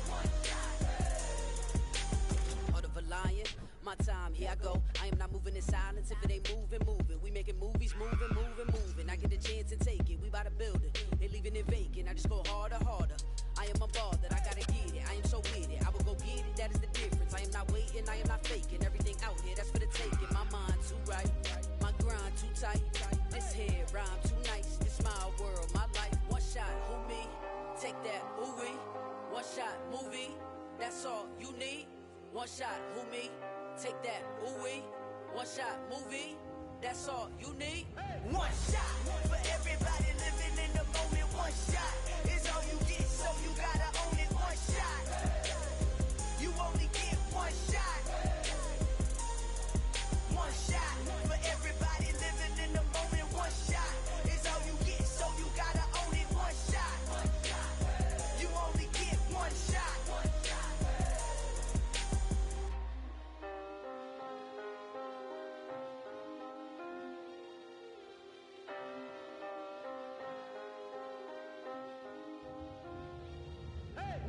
[SPEAKER 5] Heart of a lion, my time, here I go. I am not moving in silence. If it ain't moving, moving. We making movies, moving, moving, moving. I get a chance to take it. We bout to build it. They leaving it vacant. I just go harder, harder. I am a ball that I gotta get it. I am so with it. I will go get it. That is the difference. I am not waiting. I am not faking. Everything out here, that's for the taking. My mind too right. My grind too tight. This head rhyme too nice. This my world, my life. One shot, who me? Take that, ooh wee. One shot, movie. That's all you need. One shot, who me? Take that, ooh wee. One shot, movie. That's all you need.
[SPEAKER 4] One shot for everybody living in the moment. One shot is all you get, so you gotta own it. One shot, you only get one shot. One shot for everybody living in the moment. One shot is all you get, so you gotta own it. One shot, you only get one shot.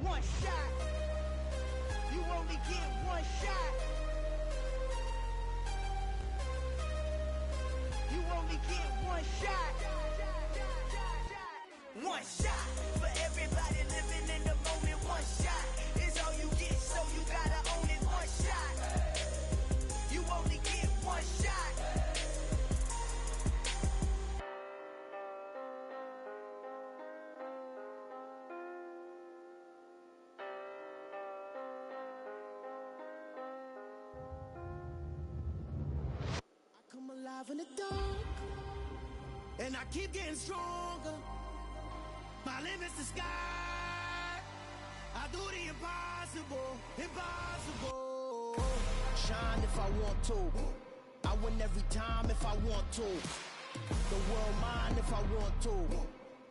[SPEAKER 4] One shot, you only get one shot. You only get one shot. One shot for everybody living in the moment. One shot is all you get, so you gotta own it. One shot, you only get one shot.
[SPEAKER 20] Come alive in the dark, and I keep getting stronger. My limit's the sky. I do the impossible, impossible. Shine if I want to. I win every time if I want to. The world mine if I want to.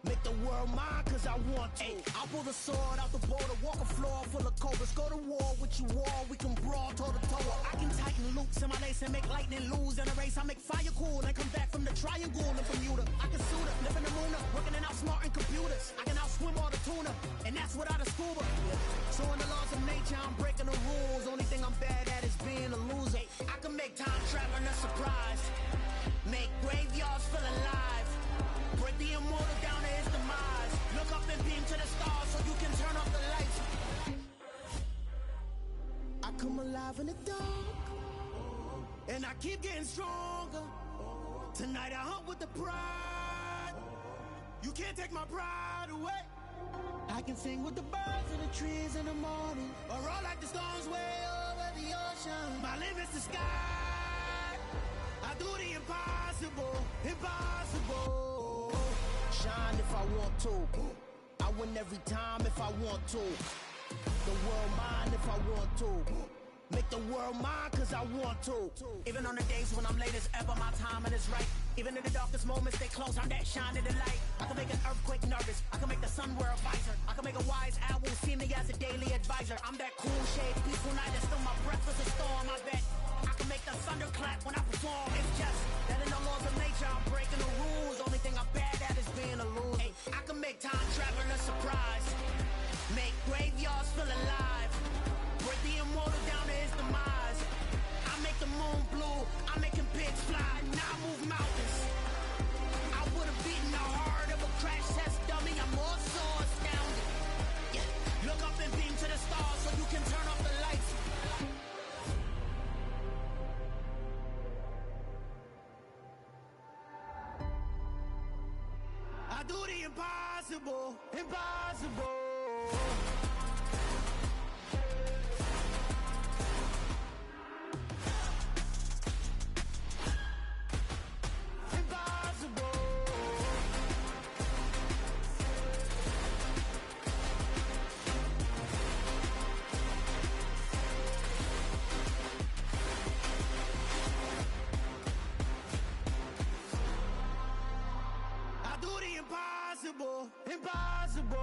[SPEAKER 20] Make the world mine cause I want to. I'll pull the sword out the border, walk a floor full of cobras. Go to war with you all, we can brawl toe to toe. I can tighten loops in my lace and make lightning lose in a race. I make fire cool and come back from the triangle in Bermuda. I can suit up, live in the moon up, working and outsmarting computers. I can outswim all the tuna, and that's without a scuba. So in the laws of nature, I'm breaking the rules. Only thing I'm bad at is being a loser. I can make time traveling a surprise, make graveyards feel alive. Break the immortal down to his demise. Look up and beam to the stars so you can turn off the lights. I come alive in the dark, and I keep getting stronger. Tonight I hunt with the pride. You can't take my pride away. I can sing with the birds in the trees in the morning, or roll like the storms way over the ocean. My limit's the sky. I do the impossible, impossible. Shine if I want to. I win every time if I want to. The world mine if I want to. Make the world mine cause I want to. Even on the days when I'm late as ever, my timing is right. Even in the darkest moments, stay close, I'm that shining the light. I can make an earthquake nervous, I can make the sun wear a visor. I can make a wise owl see me as a daily advisor. I'm that cool shade, peaceful night, that's still my breath is a storm, I bet. I can make the thunder clap when I perform. It's just that in the laws of nature, I'm breaking the rules. Only thing I'm bad at is being a loser. Hey, I can make time traveling a surprise, make graveyards feel alive. Break the immortal down to his demise. I make the moon blue, I'm making pigs fly. Now I move mountains. I would have beaten the heart of a crash test dummy. I'm more so astounded. Yeah. Look up and beam to the stars so you can turn off the lights. I do the impossible, impossible.
[SPEAKER 23] impossible.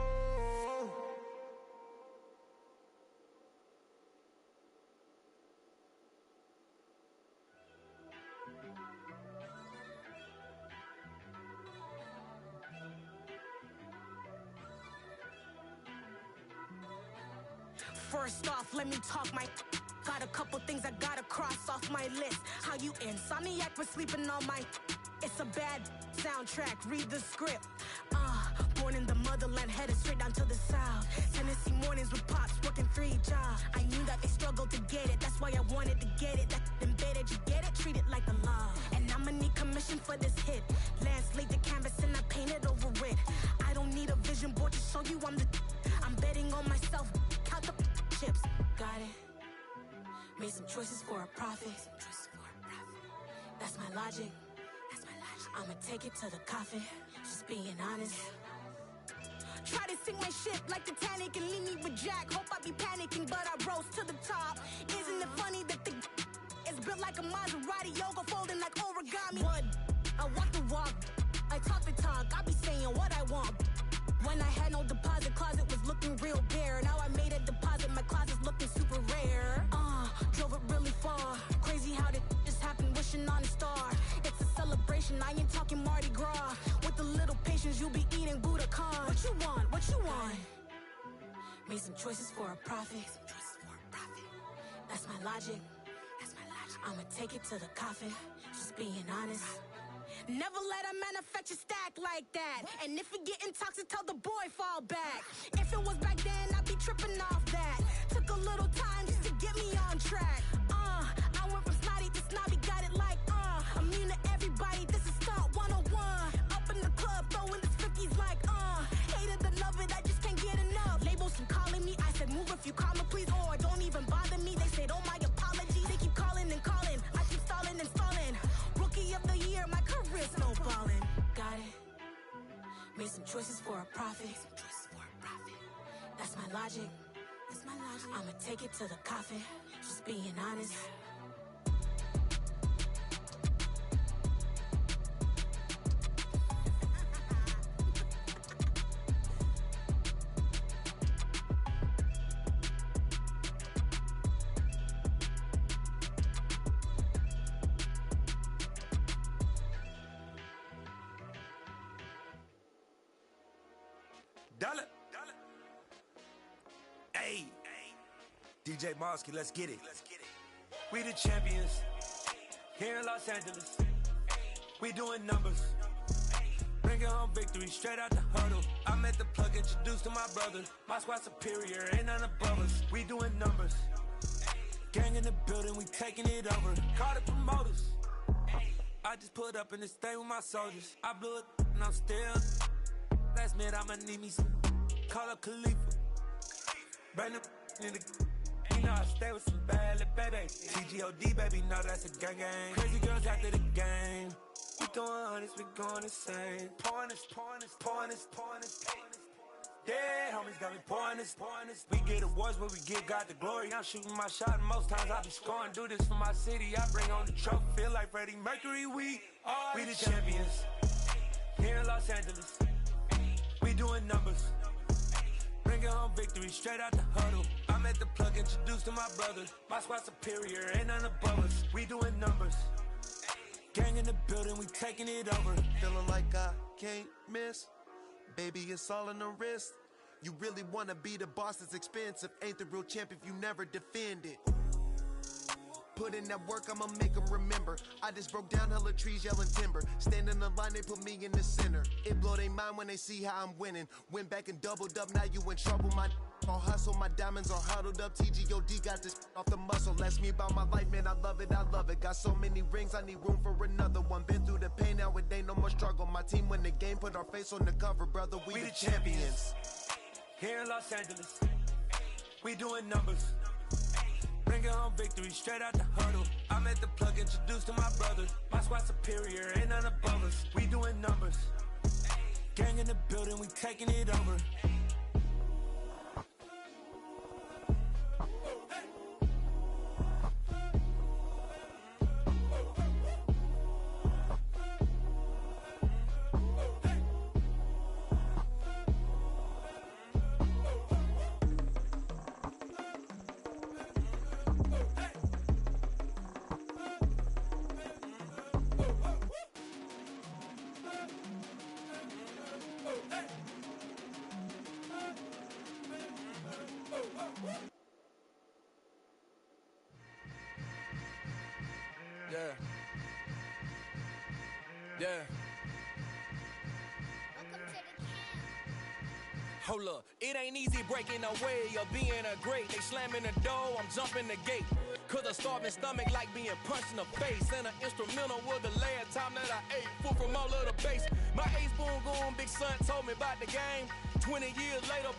[SPEAKER 7] First off, let me talk my. Got a couple things I gotta cross off my list. How you insomniac for sleeping on my. It's a bad soundtrack, read the script. Born in the motherland, headed straight down to the south. Tennessee mornings with pops, working 3 jobs. I knew that they struggled to get it, that's why I wanted to get it. That embedded, you get it, treat it like a law. And I'ma need commission for this hit. Lance laid the canvas and I painted over it. I don't need a vision board to show you I'm betting on myself, count the chips. Got it. Made some choices for a profit. That's my logic. I'ma take it to the coffin, just being honest. Try to sink my ship like Titanic and leave me with Jack. Hope I be panicking, but I rose to the top. Isn't it funny that the is built like a Maserati, yoga folding like origami? What? I walk the walk, I talk the talk, I be saying what I want. When I had no deposit, closet was looking real bare. Now I made a deposit, my closet's looking super rare. Drove it really far. Crazy how that just happened, wishing on a star. It's a celebration, I ain't talking Mardi Gras. With a little patience, you'll be eating Budokan. What you want? What you want? Made some choices for a profit. That's my logic. I'ma take it to the coffin, just being honest. Never let a manufacture stack like that. And if it getting toxic, tell the boy fall back. If it was back then, I'd be tripping off that. Took a little time just to get me on track. I went from snotty to snobby, got it like immune to everybody, this is stunt 101. Up in the club, throwing the cookies like hate it or love it, I just can't get enough. Labels keep calling me, I said move if you call me please, or don't even bother me. They said oh my apologies, they keep calling and calling, I keep stalling and stalling. Rookie of the year, my career snowballing. Got it. Made some choices for a profit. That's my logic. I'ma take it to the coffin, just being honest.
[SPEAKER 23] Dollar. Hey, DJ Mosky, let's get it. We the champions here in Los Angeles. We doing numbers. Bringing home victory straight out the huddle. I met the plug, introduced to my brother. My squad superior, ain't none above us. We doing numbers. Gang in the building, we taking it over. Call the promoters. I just put up in this thing with my soldiers. I blew it and I'm still. Last minute, I'ma need me some. Call up Khalifa. Brand new in the. You know I stay with some bad little baby. TGOD, baby, know that's a gang gang. Crazy girls after the game. We throwing hundreds, we going insane. Pouring this. Yeah, homies got me pouring this. We get awards where we give God the glory. I'm shooting my shot and most times I be scoring. Do this for my city, I bring on the trophy. Feel like Freddie Mercury, we the champions. Here in Los Angeles. We doing numbers. Bringing home victory straight out the huddle. I met the plug, introduced to my brother. My squad superior, ain't none above us. We doing numbers. Gang in the building, we taking it over.
[SPEAKER 8] Feeling like I can't miss. Baby, it's all in the wrist. You really wanna be the boss, it's expensive. Ain't the real champ if you never defend it. Put in that work, I'ma make them remember. I just broke down hella trees, yelling timber. Stand in the line, they put me in the center. It blow their mind when they see how I'm winning. Went back and doubled up, now you in trouble. My all hustle, my diamonds are huddled up. TGOD got this off the muscle. Ask me about my life, man, I love it. Got so many rings, I need room for another one. Been through the pain, now it ain't no more struggle. My team win the game, put our face on the cover, brother. We the champions.
[SPEAKER 23] Here in Los Angeles, we doing numbers. Bringing home victory straight out the huddle. I met the plug, introduced to my brother. My squad superior, ain't none above us. We doing numbers. Gang in the building, we taking it over. Yeah. Hold up, it ain't easy breaking away or being a great. They slamming the door, I'm jumping the gate. Cause a starving stomach like being punched in the face. And an instrumental was the last time that I ate. Food from all of the bass. My ace boom goon, big son told me about the game. 20 years later,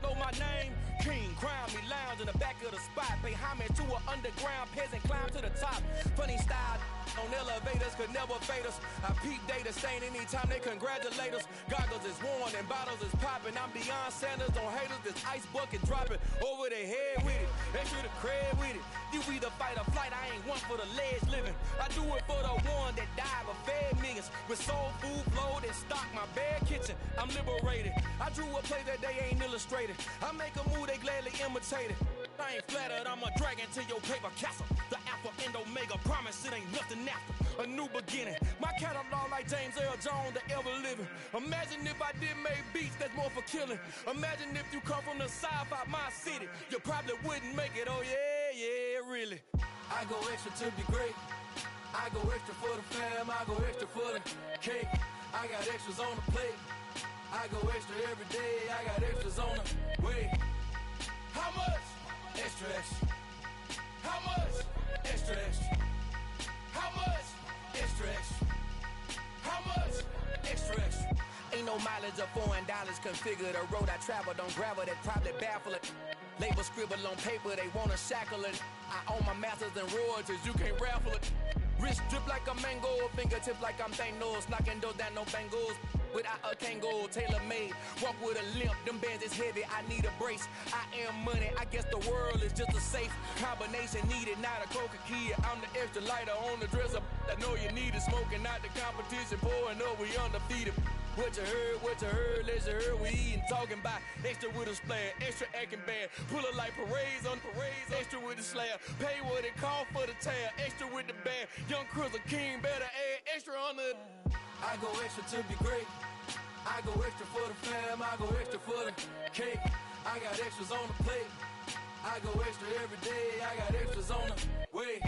[SPEAKER 23] know my name. King, crown me, lounge in the back of the spot. Pay homage to an underground peasant, climb to the top. Funny style on elevators could never fade us. I peep data stain anytime they congratulate us. Goggles is worn and bottles is popping. I'm Deion Sanders on haters, this ice bucket dropping over their head with it. They should have cred with it. You either fight or flight, I ain't one for the ledge living. I do it for the one that died but fed millions. With soul food flow that stock my bare kitchen. I'm liberated. I drew a play that they ain't illustrated. I make a move, they gladly imitate it. I ain't flattered, I'm a dragon to your paper castle. The Alpha and Omega, promise it ain't nothing after. A new beginning. My catalog like James Earl Jones, the ever living. Imagine if I did make beats that's more for killing. Imagine if you come from the south out my city. You probably wouldn't make it, oh yeah, really. I go extra to be great. I go extra for the fam, I go extra for the cake. I got extras on the plate. I go extra every day, I got extras on the way. How much? Extra, extra. How much? Extra, extra. How much? Extra, extra. How much? Extra, extra. Ain't no mileage of $4 configure the road I travel. Don't gravel, that probably baffle it. Label scribble on paper, they wanna shackle it. I own my masters and royalties, you can't raffle it. Wrist drip like a mango, fingertips like I'm Thanos. Knocking doors down, no bangles. Without a Kango, tailor-made. Walk with a limp, them bands is heavy, I need a brace. I am money, I guess the world is just a safe combination needed, not a coca key. I'm the extra lighter on the dresser. I know you need it, smoking out the competition, pouring up, we undefeated. What you heard, let's you heard, we eatin', talking about extra with a splash, extra acting bad. Pull it like parades on parades, extra with the slab. Pay what it cost for the tab, extra with the band. Young Cruiser King, better add extra on the. I go extra to be great. I go extra for the fam, I go extra for the cake. I got extras on the plate. I go extra every day, I got extras on the way.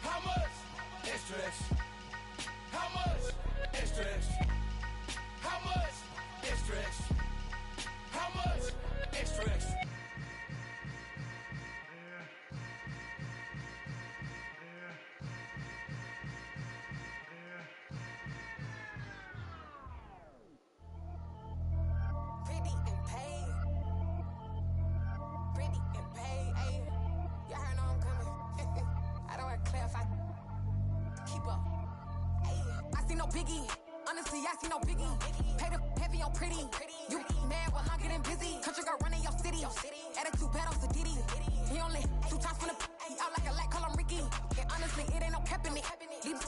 [SPEAKER 23] How much? Extra, extra. How much? Extra, extra. How much? Extra, extra. How much? Extra, extra.
[SPEAKER 10] Biggie, honestly, I see no biggie. Pay the heavy on pretty. You mad while I'm getting busy. Country girl running your city. Attitude bad on Diddy. He only 2 times from the he out like a light, call him Ricky. And honestly, it ain't no cap in it.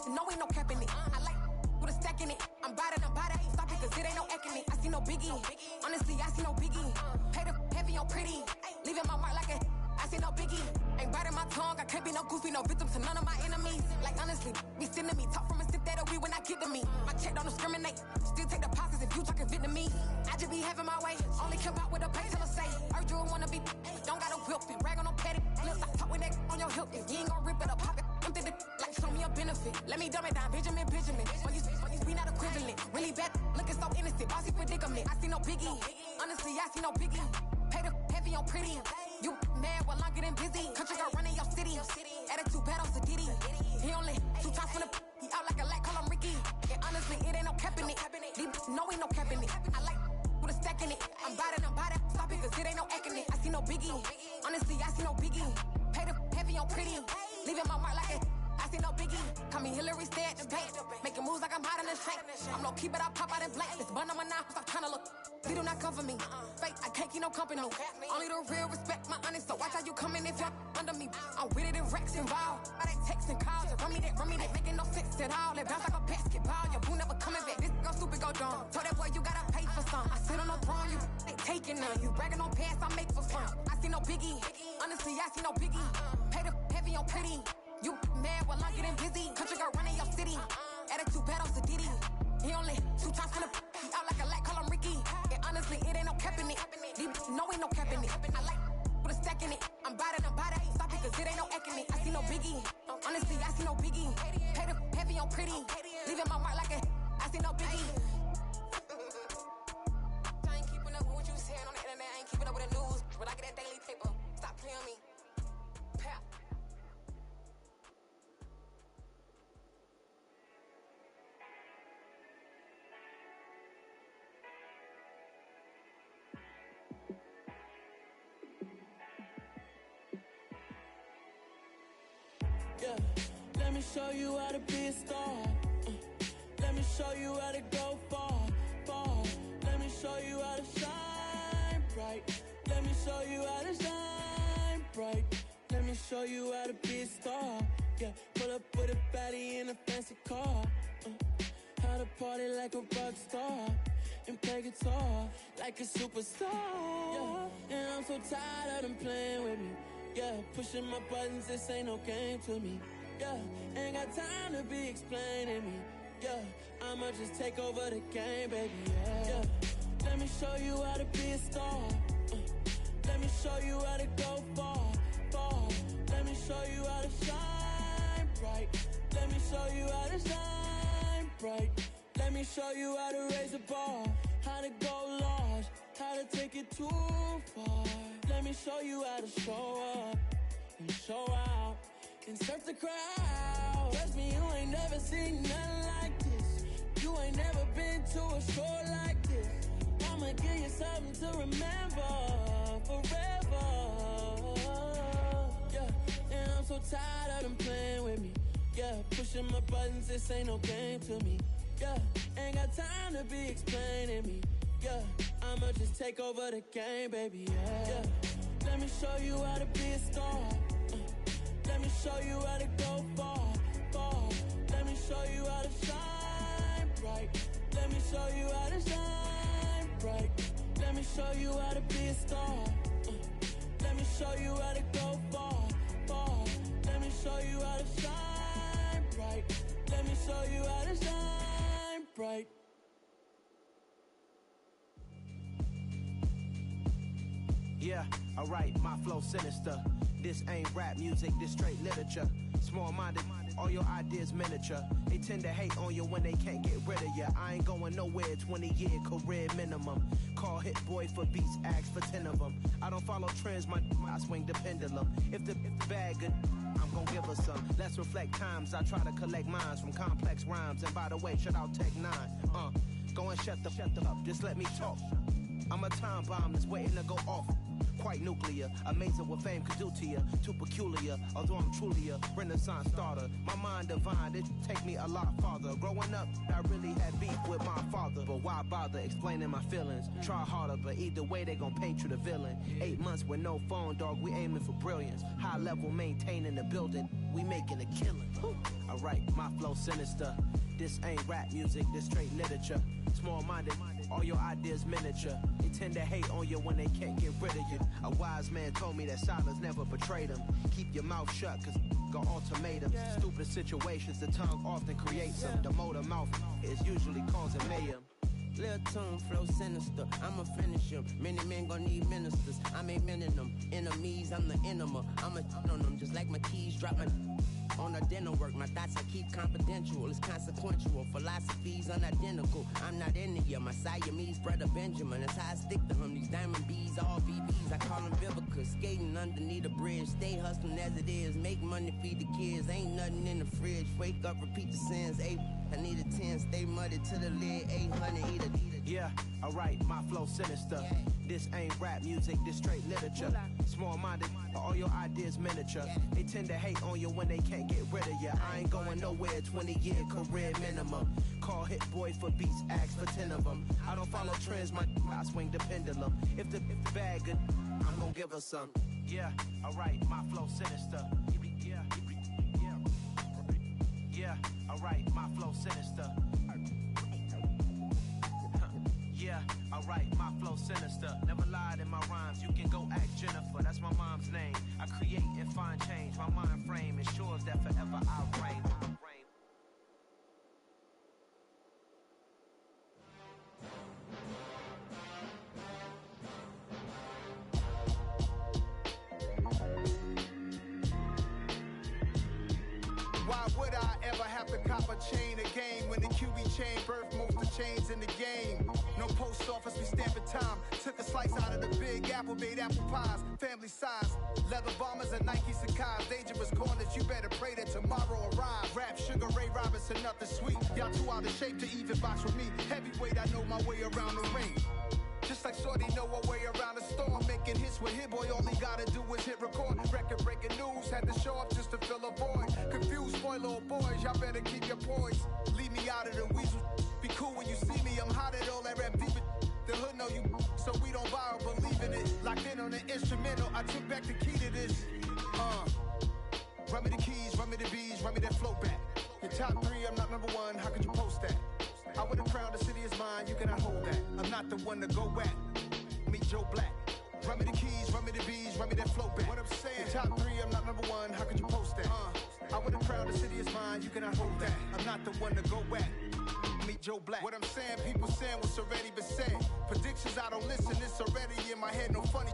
[SPEAKER 10] No, ain't no cap in it. I like with a stack in it. I'm about it. Stop it, cause it ain't no acting it. I see no biggie. Honestly, I see no biggie. Pay the heavy on pretty. Leaving my mark like a I see no biggie. Ain't biting my tongue. I can't be no goofy, no victim to none of my enemies. Like honestly, be sending me talk from a sip that we when I get to me. My check don't discriminate. Still take deposits if you talking Vietnamese. I just be having my way. Only care about what the pay till I say. Urge you wanna be. Don't got no whip and rag on no petty. Lips I talk with that on your hip. If you ain't gon' rip it or pop it, empty the like show me a benefit. Let me dumb it down, Benjamin. When you we not equivalent. Really bad, looking so innocent. Bossy predicament. I see no biggie. Honestly, I see no biggie. Pay the heavy on pretty. You mad while I'm getting busy. Country girl running your city. Attitude bad on Diddy. He only 2 times from the he out like a light, call him Ricky. And honestly, it ain't no cap in it. No, ain't no cap in it. I like with a stack in it. I'm about it. Stop it, cause it ain't no acting it. I see no biggie. Honestly, I see no biggie. Pay the heavy on pretty. Leaving my mark like it. I see no biggie. Call me Hillary, stay at the bank. Making moves like I'm hot in the shank. I'm low key, but I pop out in blank. This bun on my knife, stop trying to look. They do not come for me. Fake, I can't keep no company. Only the real respect my honest. So watch how you coming if you're under me. I'm with it in Rex involved. I they texting calls. Run me that, making no sense at all. They bounce like a basketball. Your boo never coming back. This go stupid, go dumb. Told that boy you gotta pay for some. I sit on no throne, you they taking none. You bragging on pants, I make for fun. I see no biggie. Honestly, I see no biggie. Pay the heavy on pretty. You mad while I'm getting busy. Country girl running your city. Attitude bad on Diddy. He only 2 times from the he out like a light, call him Ricky. And honestly, it ain't no cap in it. No, ain't no cap in it. I like with a stack in it. I'm about it. Stop it, cause it ain't no acting it. I see no biggie. Honestly, I see no biggie. Pay the heavy on pretty. Leaving my mark like a I see no biggie. I ain't keeping up with what you saying on the internet. I ain't keeping up with the news. But I get that daily paper. Stop playing me. Pap.
[SPEAKER 14] Yeah, let me show you how to be a star. Let me show you how to go far, far. Let me show you how to shine bright. Let me show you how to shine bright. Let me show you how to be a star. Yeah, pull up with a baddie in a fancy car. How to party like a rock star and play guitar like a superstar. Yeah, and I'm so tired of them playing with me. Yeah, pushing my buttons, this ain't no game to me. Yeah, ain't got time to be explaining me. Yeah, I'ma just take over the game, baby. Yeah, let me show you how to be a star. Let me show you how to go far, far. Let me show you how to shine bright. Let me show you how to shine bright. Let me show you how to raise a bar, how to go large, how to take it too far. Let me show you how to show up and show out and surf the crowd. Trust me, you ain't never seen nothing like this. You ain't never been to a show like this. I'ma give you something to remember forever. Yeah, and I'm so tired of them playing with me. Yeah, pushing my buttons, this ain't no game to me. Yeah, ain't got time to be explaining me. Yeah, I'ma just take over the game, baby. Yeah, let me show you how to be a star. Let me show you how to go far, far. Let me show you how to shine bright. Let me show you how to shine bright. Let me show you how to be a star. Let me show you how to go far, far. Let me show you how to shine bright. Let me show you how to shine bright.
[SPEAKER 11] Yeah, alright, my flow sinister. This ain't rap music, this straight literature. Small-minded, all your ideas miniature. They tend to hate on you when they can't get rid of you. I ain't going nowhere, 20-year career minimum. Call Hit Boy for beats, ask for 10 of them. I don't follow trends, I swing the pendulum. If the bag good, I'm gon' give her some. Let's reflect times, I try to collect minds from complex rhymes. And by the way, shout out Tech 9. Go and shut the up, just let me talk. I'm a time bomb that's waiting to go off. Quite nuclear, amazing what fame could do to you. Too peculiar, although I'm truly a renaissance starter. My mind divine, it take me a lot farther. Growing up, I really had beef with my father. But why bother explaining my feelings? Try harder, but either way they gon' paint you the villain. 8 months with no phone, dog, we aiming for brilliance. High level maintaining the building, we making a killing. Alright, my flow sinister. This ain't rap music, this straight literature. Small-minded, all your ideas miniature. They tend to hate on you when they can't get rid of you. A wise man told me that silence never betrayed him. Keep your mouth shut, cause got ultimatums. Stupid situations, the tongue often creates them. The motor mouth is usually causing mayhem.
[SPEAKER 12] Lil' tune, flow sinister, I'ma finish him. Many men gon' need ministers, I'm a men in them. Enemies, I'm the enema, I'ma on them. Just like my keys, drop my on a dental work. My thoughts I keep confidential, it's consequential. Philosophies unidentical, I'm not into you. My Siamese brother Benjamin, that's how I stick to him. These diamond bees, all BBs, I call them Vivica. Skating underneath a bridge, stay hustling as it is. Make money, feed the kids, ain't nothing in the fridge. Wake up, repeat the sins, I need a 10, stay muddy to the lid, 800, eat a.
[SPEAKER 11] Yeah, alright, my flow sinister. This ain't rap music, this straight literature. Small-minded, all your ideas miniature. They tend to hate on you when they can't get rid of you. I ain't going nowhere, 20-year career minimum. Call Hit Boy for beats, ask for 10 of them. I don't follow trends, I swing the pendulum. If the bag good, I'm gon' give her some. Yeah, alright, my flow sinister. Yeah, alright, my flow sinister. Yeah, alright, my flow sinister. Never lied in my rhymes, you can go ask Jennifer. That's my mom's name. I create and find change. My mind frame ensures that forever I reign.
[SPEAKER 13] Why would I ever have to cop a chain again when
[SPEAKER 9] chain birth, most of chains in the game. No post office, we stamping time. Took a slice out of the big apple, made apple pies. Family size, leather bombers and Nike Sakai's. Dangerous corners, you better pray that tomorrow arrives. Rap, Sugar Ray Robinson, nothing sweet. Y'all too out of shape to even box with me. Heavyweight, I know my way around the ring. Just like Shorty know her way around the storm. Making hits with Hit Boy, all he gotta do is hit record. Record breaking news, had to show up just to fill a void. Confused boy, little boys, y'all better keep your poise. Leave me out of the weasel. Be cool when you see me, I'm hot at all that rap deep. The hood know you, so we don't borrow, believe in it. Locked in on the instrumental, I took back the key to this. Run me the keys, run me the bees, run me that flow back. Your top 3, I'm not number 1, how could you post that? I would have crowned the city is mine, you cannot hold that. I'm not the one to go back. Meet Joe Black. Run me the keys, run me the bees, run me that flow back. What I'm saying, top 3, I'm not number 1, how could you post that? I would have crowned the city is mine, you cannot hold that. I'm not the one to go back. Meet Joe Black. What I'm saying, people saying what's already been said. Predictions, I don't listen, it's already in my head, no funny.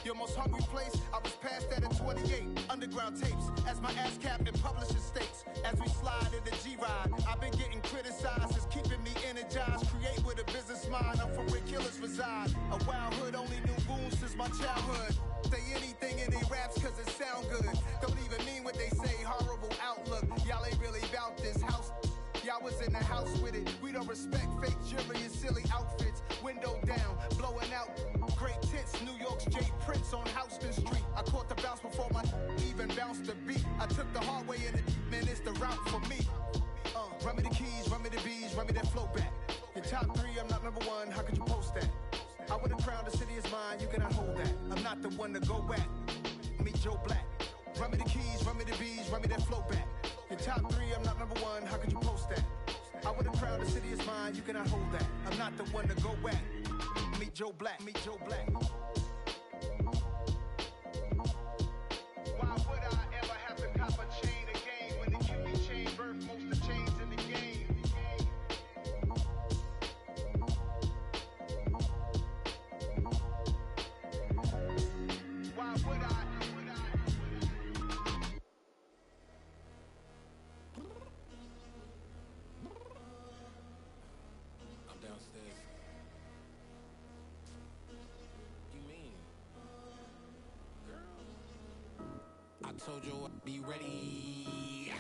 [SPEAKER 9] Your most hungry place, I was past that at 28. Underground tapes, as my ass cap in publishing states. As we slide in the G-Ride, I've been getting criticized, it's keeping me energized. Create with a business mind, I'm from where killers reside. A wild hood, only knew goons since my childhood. Say anything in they raps cause it sound good. Don't even mean what they say, horrible outlook. Y'all ain't really about this house. Y'all was in the house with it. We don't respect fake jewelry and silly outfits. Window down, blowing out. Great tits, New York's J. Prince on Houston Street. I caught the bounce before my even bounced the beat. I took the hard way in it, man, it's the route for me. Run me the keys, run me the bees, run me that flow back. Your top 3, I'm not number 1, how could you post that? I would have crowned the city is mine, you cannot hold that. I'm not the one to go back. Meet Joe Black. Run me the keys, run me the bees, run me that flow back. Your top 3, I'm not number 1, how could you post that? I would have crowned the city is mine, you cannot hold that. I'm not the one to go back. Meet Joe Black, meet Joe Black. Why would I ever have to cop a chain again when the QB chain birth most of chains in the game? Why would I?
[SPEAKER 6] I'm downstairs. You mean? Girl. I told you I'd be ready.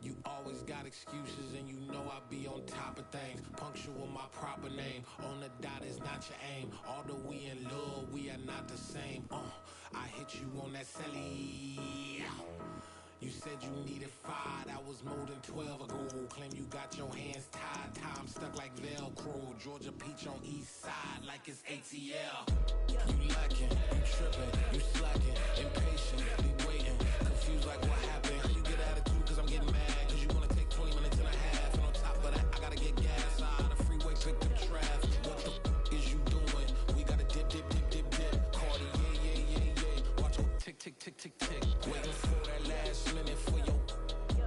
[SPEAKER 6] You always got excuses and you know I be on top of things. Punctual my proper name. On the dot is not your aim. Although we in love, we are not the same. I hit you on that celly. You said you needed 5, that was more than 12 ago. Claim you got your hands tied, time stuck like Velcro. Georgia Peach on east side like it's ATL. You lacking, you tripping, you slacking, impatient, be waiting, confused like what happened. How you get attitude cause I'm getting mad, cause you wanna take 20 minutes and a half. And on top of that, I gotta get gas out of the freeway, pick up traffic. What the f is you doing? We gotta dip, dip, dip, dip, dip. Cardi, yeah. Watch your tick, tick, tick, tick, tick. Waiting for that last minute for your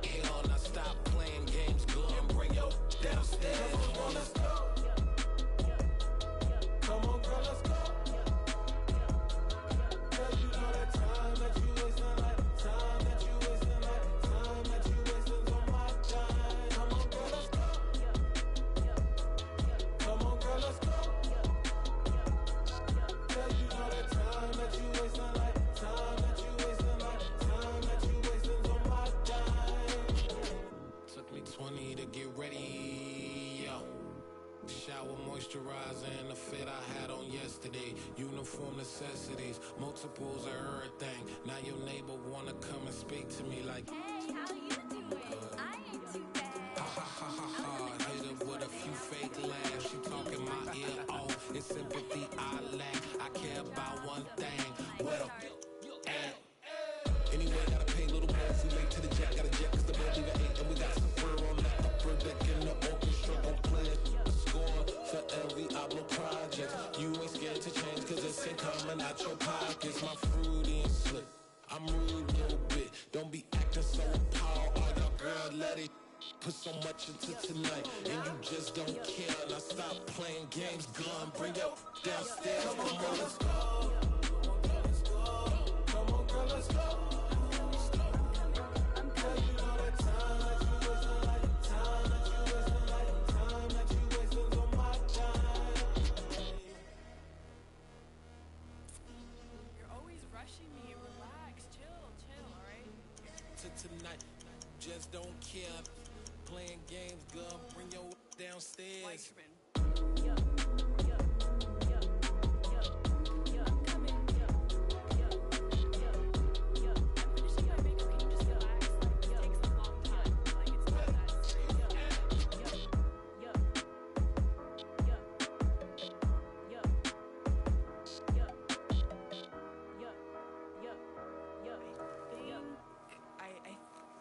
[SPEAKER 6] hell. Now stop playing games, girl, and bring your downstairs.
[SPEAKER 14] Come on, let's go. Come on, girl, let's go. Cause you know that time that you wasting, like time that you wasting, like time that you wasting on my time. Come on, girl, let's go. Come on, girl, let's go. Cause you know that time that you wasting, like time that you wasting, like time that you wasting on my time.
[SPEAKER 6] Took me 20 to get ready, yo. Shower, moisturizer, and the fit I had on yesterday. Uniform necessities, multiples of everything. Now your neighbor wanna come and speak to me like,
[SPEAKER 21] Hey, how you doing? I ain't too bad.
[SPEAKER 6] ha ha ha ha ha. Hit her with a few fake laughs. She talking my ear off. It's sympathy I lack. I care about one thing. Well, anyway, gotta pay a little more. If we late to the jet, gotta jet cause the boat leave at 8. And we got some fur on the upper deck in the orchestra. Gon' play a score for every Ablo project. You ain't scared to change cause it's ain't coming out your pockets. My fruity and slick. I'm rude a little bit. Don't be acting so appalled. Oh, your girl, let it put so much into tonight. And you just don't care. Now stop playing games, gun. Bring your downstairs. Come on, let's go.
[SPEAKER 14] Come on, girl, let's go. Cause you know that time that you wasting, like time that you wasting, like
[SPEAKER 13] tonight. Just don't care. Playing games, girl. Bring your downstairs.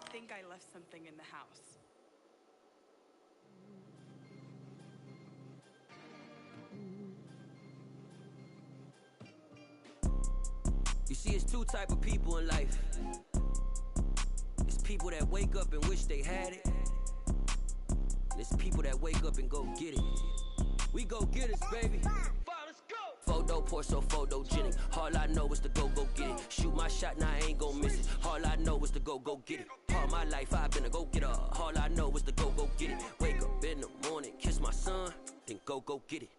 [SPEAKER 15] I think I left something in the house.
[SPEAKER 6] You see, it's two type of people in life. It's people that wake up and wish they had it. And it's people that wake up and go get it. We go get it, baby. Photo pour so photogenic. All I know is to go get it. Shoot my shot, now I ain't gon' miss it. All I know is to go get it. All my life I've been a go getter. All I know is to go get it. Wake up in the morning, kiss my son, then go get it.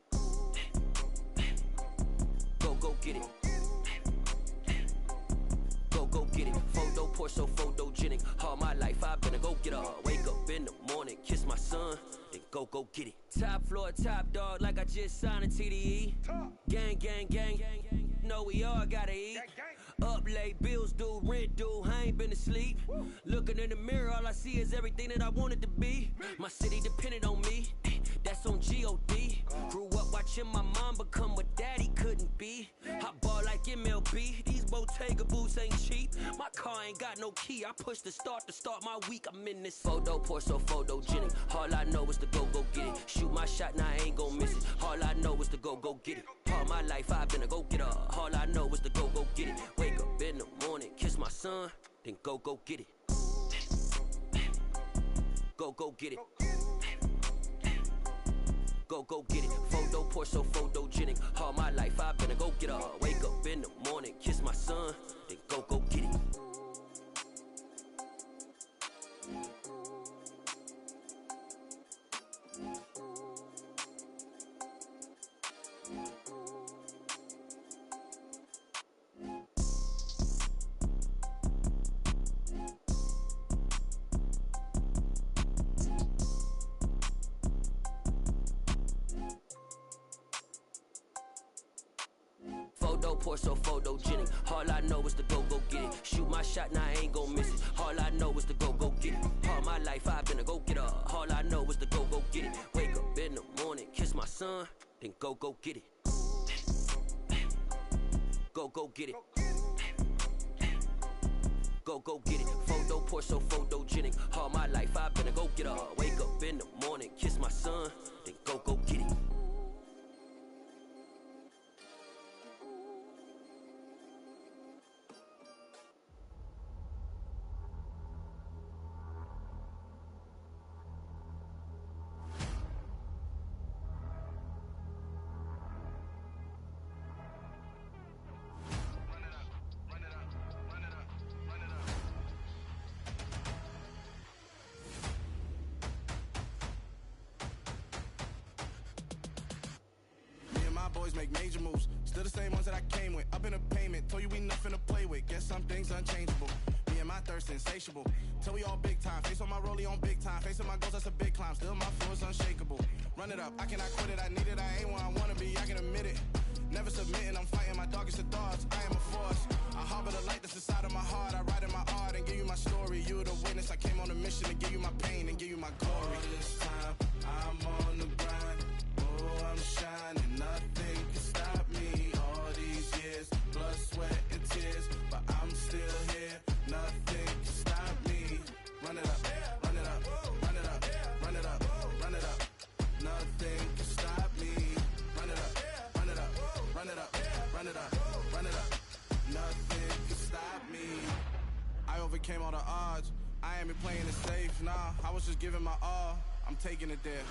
[SPEAKER 6] Go get it. Go get it. Photo pour so photogenic. All my life I've been a go getter. Wake up in the morning, kiss my son, then go get it. Top floor, top dog, like I just signed a TDE. Gang, gang, gang. Know we all gotta eat. Up late, bills due, rent due, I ain't been asleep. Looking in the mirror, all I see is everything that I wanted to be. My city depended on me, that's on G.O.D. Grew up watching my mom become what daddy couldn't be. I ball like MLB, these Bottega boots ain't cheap. My car ain't got no key, I push the start to start my week. I'm in this photo pour so photogenic. All I know is to go get it. Shoot my shot, now I ain't gon' miss it. All I know is to go get it. All my life I've been a go getter. All I know is to go get it. Wake up in the morning, kiss my son, then go get it. Go get it. Go get it. Photo pour so photogenic. All my life I've been a go getter. Wake up in the morning, kiss my son, then go get it. Photo pour so photogenic. All I know is to go get it. Shoot my shot, now I ain't gon' miss it. All I know is to go get it. All my life I've been a go getter. All I know is to go get it. Wake up in the morning, kiss my son, then go get it. Go get it. Go get it. Photo pour so photogenic. All my life I've been a go getter. Wake up in the morning, kiss my son, then go get it.
[SPEAKER 23] Boys make major moves, still the same ones that I came with. Up in a payment, told you we nothing to play with. Guess some things unchangeable. Me and my thirst insatiable. Till we all big time. Face on my rollie on big time. Facing my goals, that's a big climb. Still my flow is unshakable. Run it up, I cannot quit it. I need it, I ain't where I wanna be. I can admit it. Never submitting, I'm fighting my darkest of thoughts. I am a force. I harbor the light that's inside of my heart. I write in my art and give you my story. You the witness. I came on a mission to give you my pain and give you my glory. All this time, I'm on the grind. Oh, I'm shining. Nothing can stop me. All these years, blood, sweat, and tears. But I'm still here. Nothing can stop me. Run it up, run it up, run it up, run it up, run it up. Nothing can stop me. Run it up, run it up, run it up, run it up, run it up. Nothing can stop me. I overcame all the odds. I ain't been playing it safe, nah. I was just giving my all. I'm taking it there.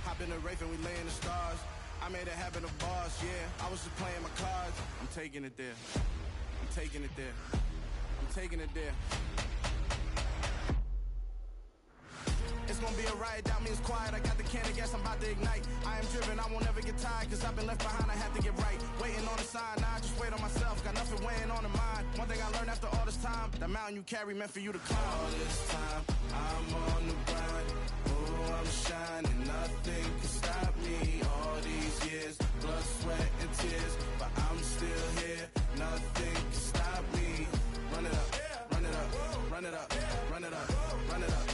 [SPEAKER 23] Hop in the Wraith and we lay in the stars. I made it happen to bars, yeah. I was just playing my cards. I'm taking it there. I'm taking it there. I'm taking it there. It's
[SPEAKER 9] gonna be a riot, doubt me it's quiet. I got the can of gas, I'm about to ignite. I am driven, I won't ever get tired, cause I've been left behind, I have to get right. Waiting on the sign, now I just wait on myself, got nothing weighing on the mind. One thing I learned after all this time, the mountain you carry meant for you to climb. All this time, I'm on the grind. Oh, I'm shining, nothing can stop me. All these years, blood, sweat, and tears, but I'm still here, nothing can stop me. Run it up, run it up, run it up, run it up, run it up.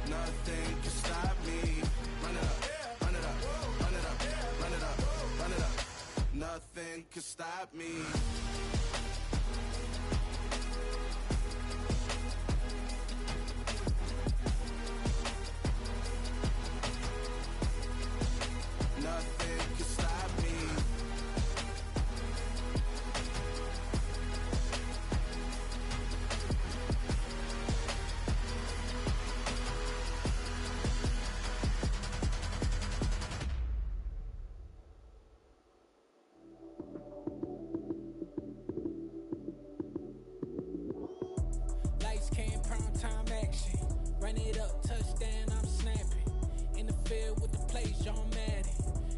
[SPEAKER 9] Nothing can stop me. Run it up, run it up, run it up, run it up, run it up. Nothing can stop me. Nothing can stop me.
[SPEAKER 6] Lights came, prime time action. Run it up, touchdown, I'm snapping. In the field with the plays, John Madden.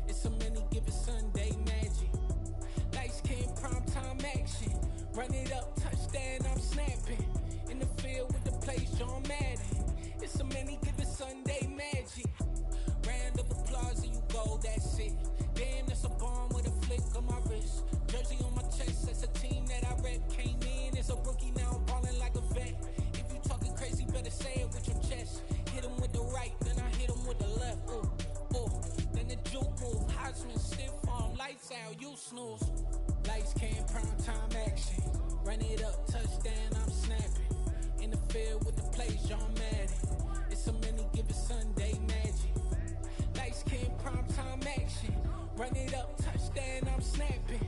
[SPEAKER 6] It's a many given Sunday magic. Lights came, prime time action. Run it up, touchdown, I'm snapping. In the field with the plays, John Madden. It's a many given Sunday magic. Round of applause and you go, that's it. Damn, that's a bomb with a flick on my wrist. Jersey on my chest, that's a team that I rep. Came in as a rookie, now I'm ballin' like a vet. If you talking crazy, better say it with your chest. Hit him with the right, then I hit him with the left. Ooh, ooh. Then the juke move, Heisman, stiff arm, lights out, you snooze. Lights came, prime time action. Run it up, touchdown, I'm snapping. In the field with the plays, John Madden. It's a many given Sunday magic. Lights came, prime time action. Run it up, touchdown, I'm snapping.